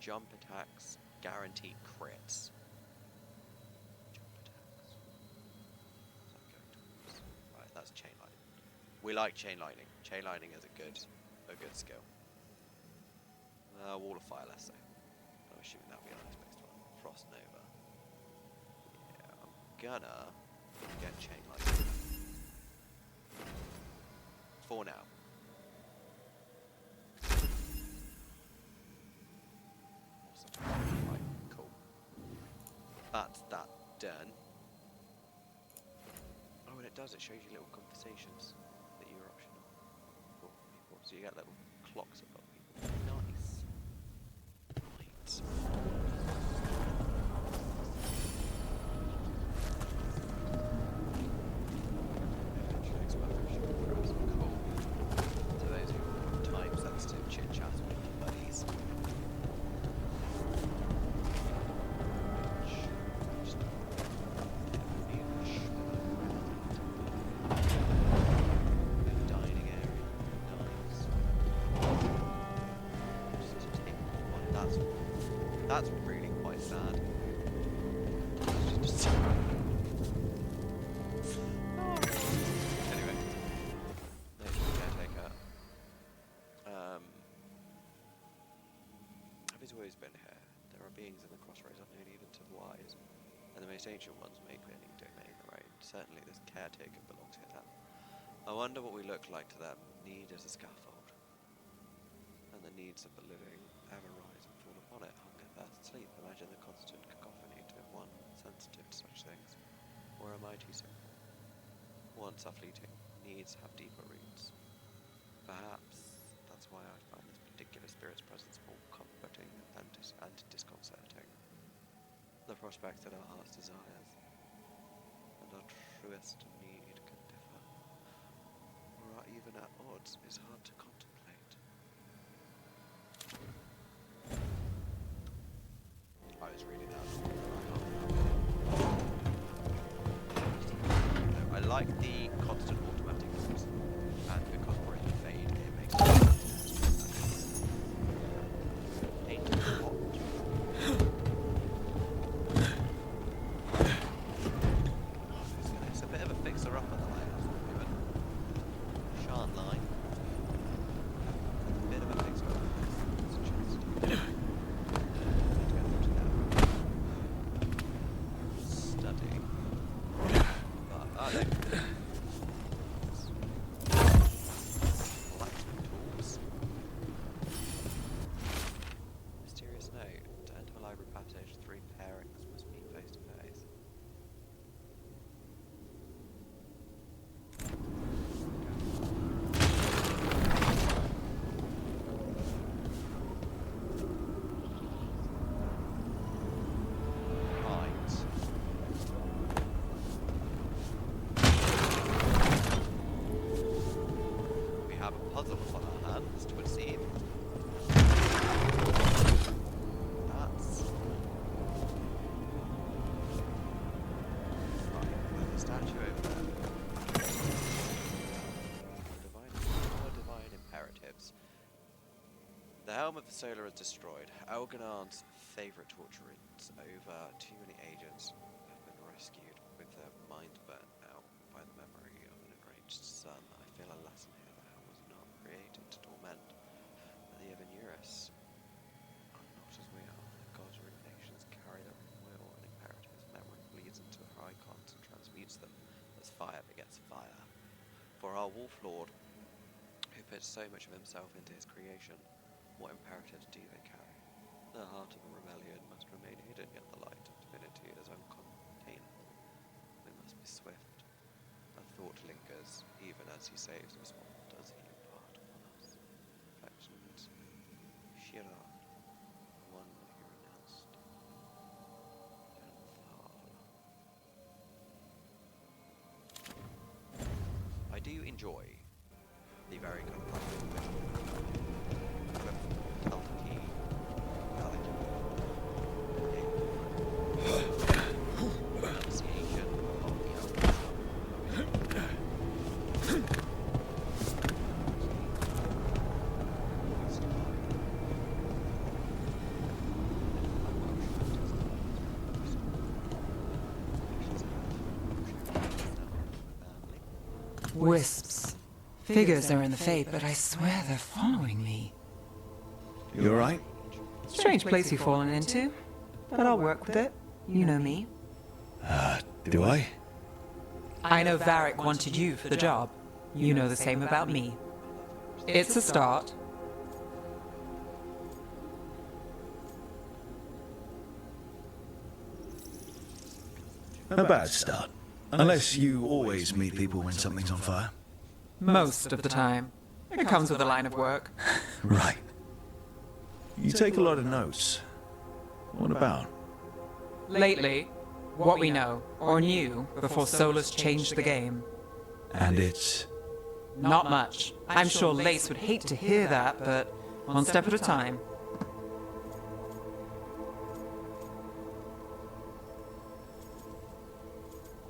Jump attacks guarantee crits. Jump attacks. So I'm going towards. Right, that's chain lightning. We like chain lightning. Chain lightning is a good skill. Wall of Fire, less so. I'm assuming that'll be an ice-based one. Frost Nova. Yeah, I'm gonna get chain lightning. For now. Awesome. Right, cool. That's that done. Oh, and it does, it shows you little conversations that you're optional for people. So you get little clocks above people. Nice. Right. To those who want time-sensitive chit-chat with their buddies. Dining area. Nice. Just take one. That's really quite sad. Anyway. Caretaker. He's always been here. There are beings in the crossroads unknown even to the wise, and the most ancient ones may clearly domain the road. Certainly this caretaker belongs here then. I wonder what we look like to them. Need is a scaffold, and the needs of the living ever rise and fall upon it. Hunger, thirst, sleep. Imagine the constant cacophony to one sensitive to such things. Or am I too simple? Wants are fleeting. Needs have deeper roots. Perhaps that's why I find this particular spirit's presence more comforting and disconcerting. The prospect that our heart's desires and our truest need can differ, or are even at odds, is hard to contemplate. I was reading that. I like the constant automatic use, and because we're in the fade, it makes it it's a bit of a fixer-up on the lighthouse we're doing. Shan line. A bit of a fixer-up. It's a chance to study. But, tools. Mysterious note. To enter the library passage, 3 pairings must meet face to face. We have a puzzle on our hands, to would seem. That's... Right, there's a statue over there. The helm of the Solar is destroyed. Elganar's favourite torturers, over too many agents, have been rescued with their minds burnt out by the memory of an enraged son. I feel a lesson here that hell was not created to torment, but the Evanurus are not as we are. The gods' root nations carry their own will and imperative as memory bleeds into their icons and transmutes them as fire begets fire. For our Wolf Lord, who puts so much of himself into his creation, what imperatives do they carry? The heart of the rebellion must remain hidden, yet the light of divinity is uncontainable. We must be swift. A thought lingers, even as he saves us. What does he impart upon us? Reflections. Shira, the one who renounced. I do enjoy the very kind of Wisps. Figures are in the Fade, but I swear they're following me. You alright? Strange place you've fallen into, but I'll work with it. You know me. Do I? I know Varric wanted you for the job. You know the same about me. It's a start. A bad start. Unless you always meet people when something's on fire. Most of the time. It comes with a line of work. Right. You take a lot of notes. What about? Lately, what we know, or knew, before Solus changed the game. And it's... Not much. I'm sure Lace would hate to hear that, but one step at a time.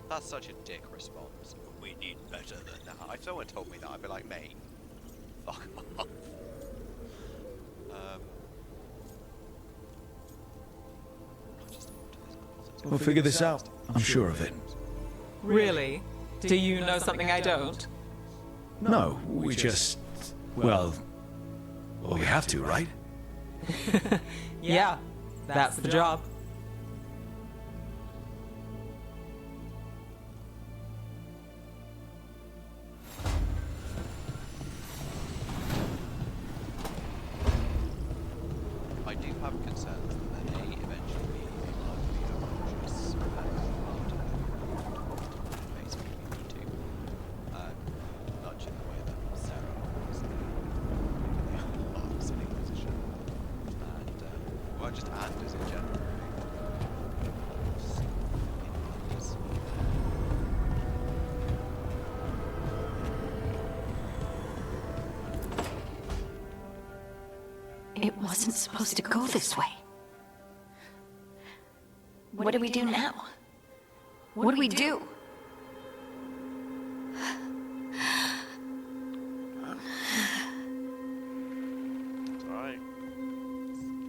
That's such a dick response. We need better than that. If someone told me that, I'd be like, mate, fuck off. We'll figure this out. I'm sure of it. Really? Do you know something I don't? No, we just... Well, we have to, right? Yeah, that's the job. I do have concerns that there may eventually be a likely obnoxious part of the basically we need to nudge in the way that Sarah was in the arms in position. And well, just Anders in general. Just Anders. It wasn't supposed to go this way. What do we do now? What do we do? It's alright.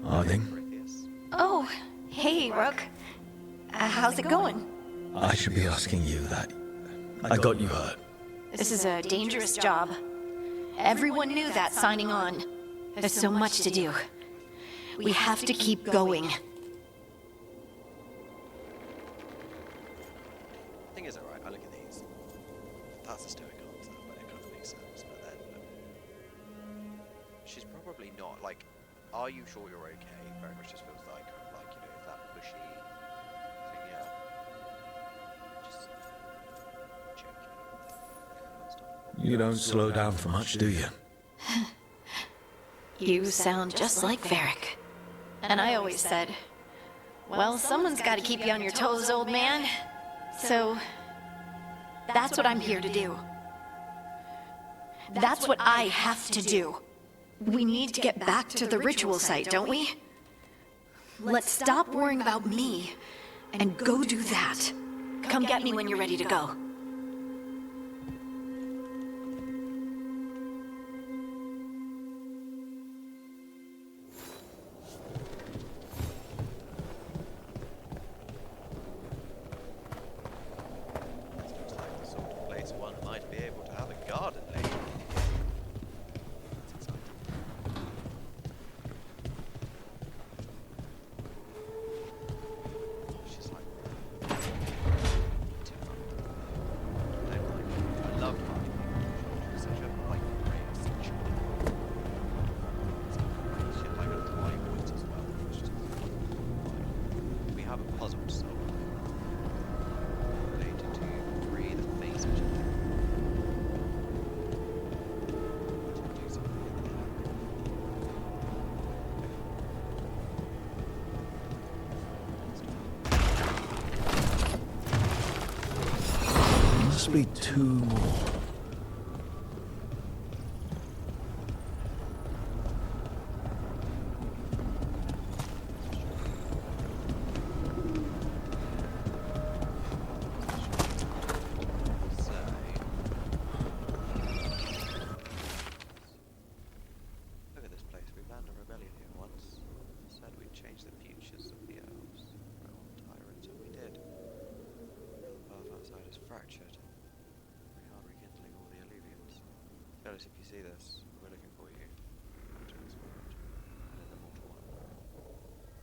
Harding, Oh, hey, Rook. How's it going? I should be asking you that. I got you hurt. This is a dangerous job. Everyone knew that signing on. There's so much to do. We have to keep going. Thing is, alright, I look at these. That's a stoic answer, but it kind of makes sense. But then, she's probably not, like, are you sure you're okay? Very much just feels like, kind of like, you know, that pushy thing, yeah. Just checking. You don't slow down for much, do you? You sound just like Varric. And I always said, well, someone's got to keep you on your toes, old man. So, that's what I'm here to do. That's what I have to do. We need to get back to the ritual site, don't we? Let's stop worrying about me and go do that. Come get me when you're ready to go. must be 2 more. Look at this place. We planned a rebellion here once. Said we'd change the futures of the elves. We're all tyrants, and we did. The path outside is fractured. Very hard rekindling all the illusions. Jealous if you see this. We're looking for you. To this world. And in the mortal one.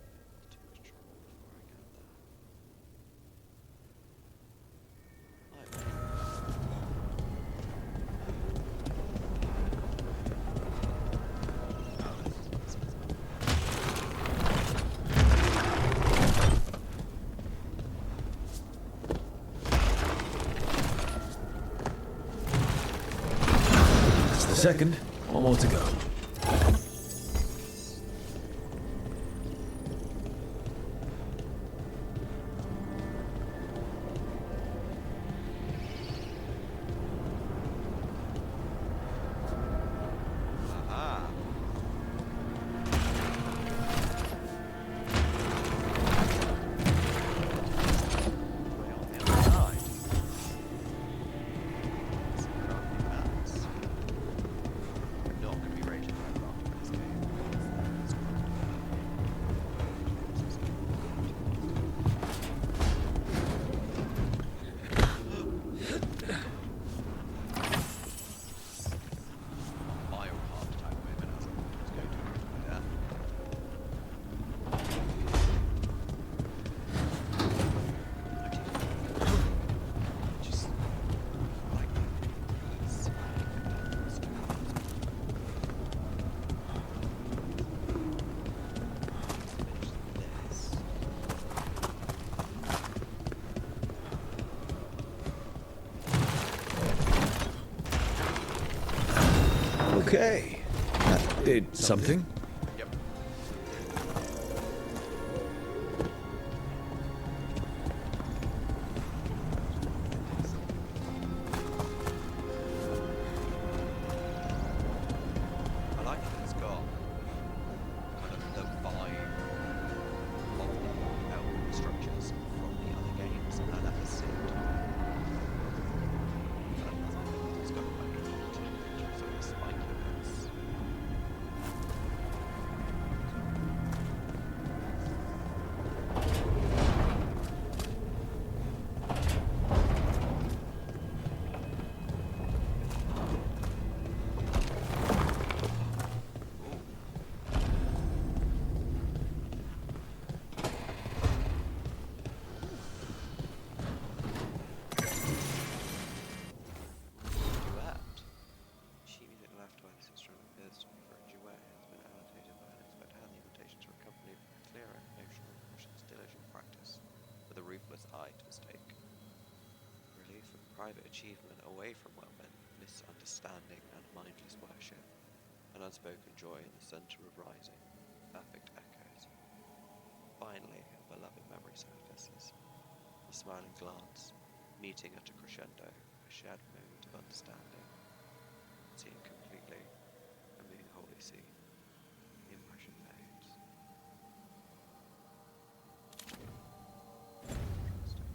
There's too much trouble before I get there. That's the second. One more to go. Aha! Way on the other side. Some crafty mats. I'm not going to be raging right after this game. It's mild heart attack moment as I thought it was going to reach my death. Just like this. Okay. That did something. Yep. I like that it's got kind of the vibe of the elven structures from the other games, and at the same time, it's got like sort of spiky bits. Duet. Sheet music left where this instrument appears to be for a duet has been annotated by an expert hand. The invitation to accompany clear and emotional impressions, diligent practice, with a ruthless eye to mistake. Relief and private achievement away from well-meant misunderstanding and mindless worship. An unspoken joy in the center of rising, perfect echoes. Finally, a beloved memory surfaces. A smiling glance, meeting at a crescendo, a shared moment of understanding. Seeing completely and being wholly seen. The impression fades. Interesting.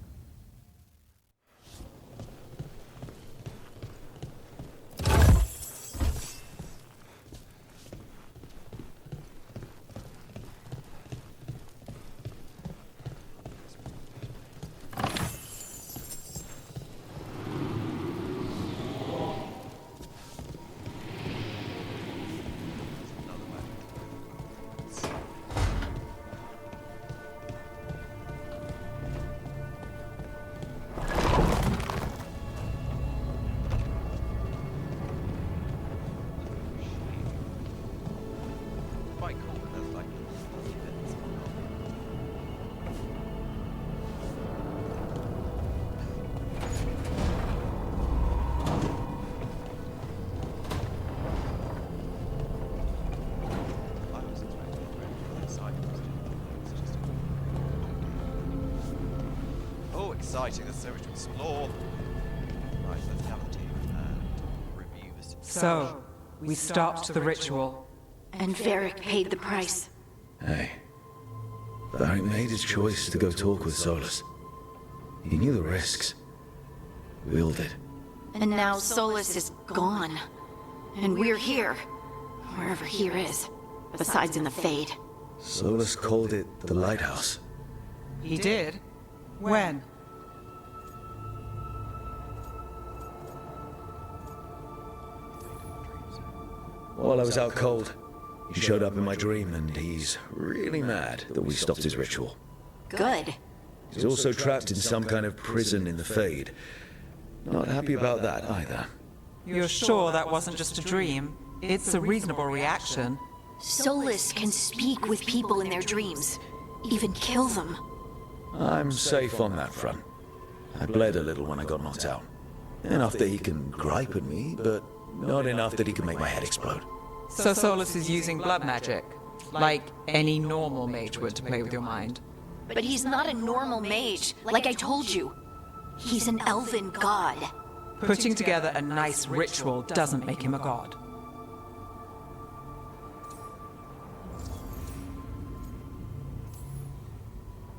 Another way. Quite cool that there's like fuzzy bits on I was expecting a really side quest. It's just oh, exciting! There's so much to explore. So, we stopped the ritual. And Varric paid the price. Hey. Varric made his choice to go talk with Solus. He knew the risks. We all did. And now Solus is gone. And we're here. Wherever here is. Besides in the Fade. Solus called it the Lighthouse. He did? When? While I was out cold, he showed up in my dream, and he's really mad that we stopped his ritual. Good. He's also trapped in some kind of prison in the Fade. Not happy about that either. You're sure that wasn't just a dream? It's a reasonable reaction. Solus can speak with people in their dreams. Even kill them. I'm safe on that front. I bled a little when I got knocked out. Enough that he can gripe at me, but not enough that he can make my head explode. So Solus is using blood magic, like any normal mage would to play with your mind. But he's not a normal mage, like I told you. He's an elven god. Putting together a nice ritual doesn't make him a god.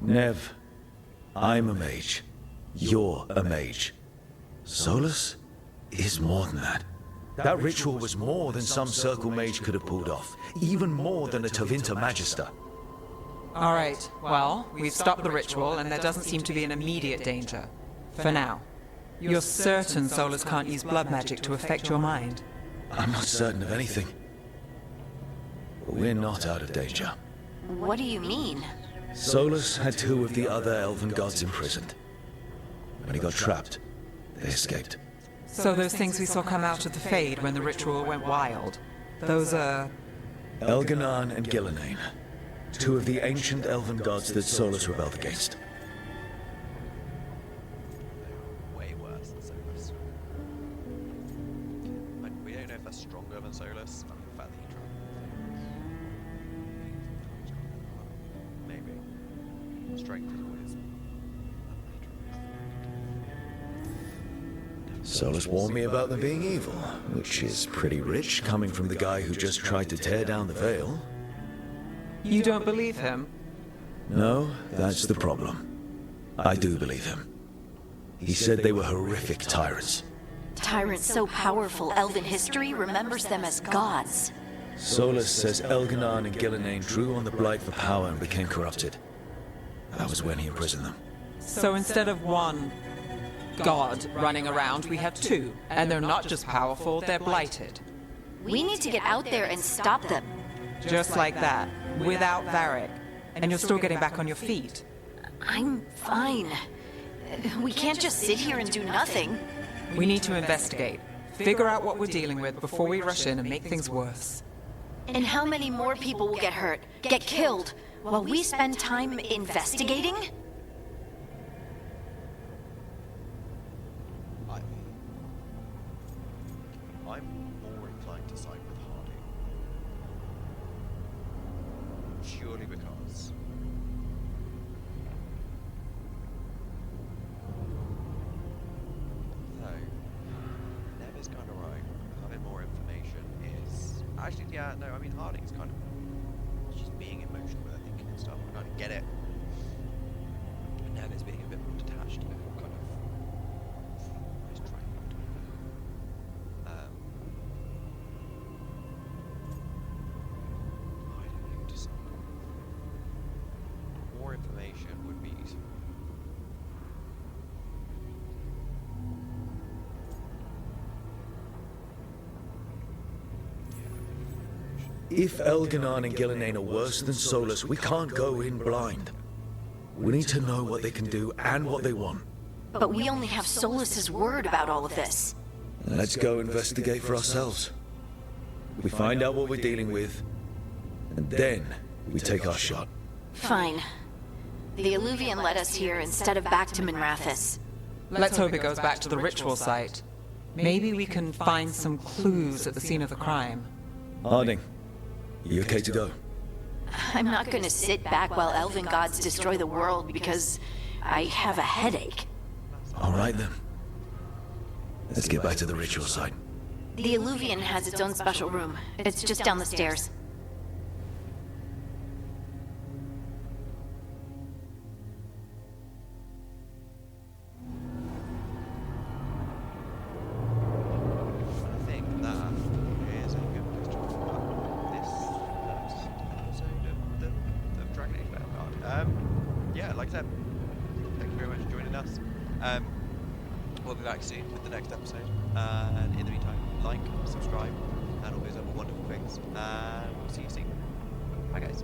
Nev, I'm a mage. You're a mage. Solus is more than that. That ritual was more than some circle mage could have pulled off. Even more than a Tevinter Magister. All right, well, we've stopped the ritual and there doesn't seem to be an immediate danger. For now. You're certain Solus can't use blood magic to affect your mind? I'm not certain of anything. But we're not out of danger. What do you mean? Solus had two of the other elven gods imprisoned. When he got trapped, they escaped. So those things we saw come out of the Fade when the ritual went wild, those are... Elganan and Gillenane. Two of the ancient elven gods that Solus rebelled against. Way worse than Solus. Like, we don't know if they're stronger than Solus. I mean, the fact that he tried. Maybe. Strength is always. Solus warned me about them being evil, which is pretty rich coming from the guy who just tried to tear down the veil. You don't believe him? No, that's the problem. I do believe him. He said they were horrific tyrants. Tyrants so powerful elven history remembers them as gods. Solus says Elganan and Gillenane drew on the Blight for power and became corrupted. That was when he imprisoned them. So instead of one god running around, we have two. And they're not just powerful, they're blighted. We need to get out there and stop them. Just like that, without Varric. And you're still getting back on your feet. I'm fine. We can't just sit here and do nothing. We need to investigate. Figure out what we're dealing with before we rush in and make things worse. And how many more people will get hurt, get killed, while we spend time investigating? I'm more inclined to side with Hardy. Purely because Nev is kind of right. Having more information is actually, yeah, no, I mean Harding's kind of just being emotional with her thinking and stuff. I kind of get it. Nev is being a bit more detached, kind of. He's trying not to. I don't know, just more information would be useful. If Elganan and Gillenane are worse than Solus, we can't go in blind. We need to know what they can do and what they want. But we only have Solus's word about all of this. Let's go investigate for ourselves. We find out what we're dealing with, and then we take our shot. Fine. The Illuvian led us here instead of back to Minrathous. Let's hope it goes back to the ritual site. Maybe we can find some clues at the scene of the crime. Harding, you okay to go? I'm not going to sit back while elven gods destroy the world because I have a headache. All right then. Let's get back to the ritual site. The Illuvian has its own special room. It's just down the stairs. I think that is a good place to wrap up this first episode of Dragon Age Veilguard. Yeah, like I said, thank you very much for joining us. We'll be back soon with the next episode. And in the meantime, like, subscribe, and all those other wonderful things. And we'll see you soon. Bye, guys.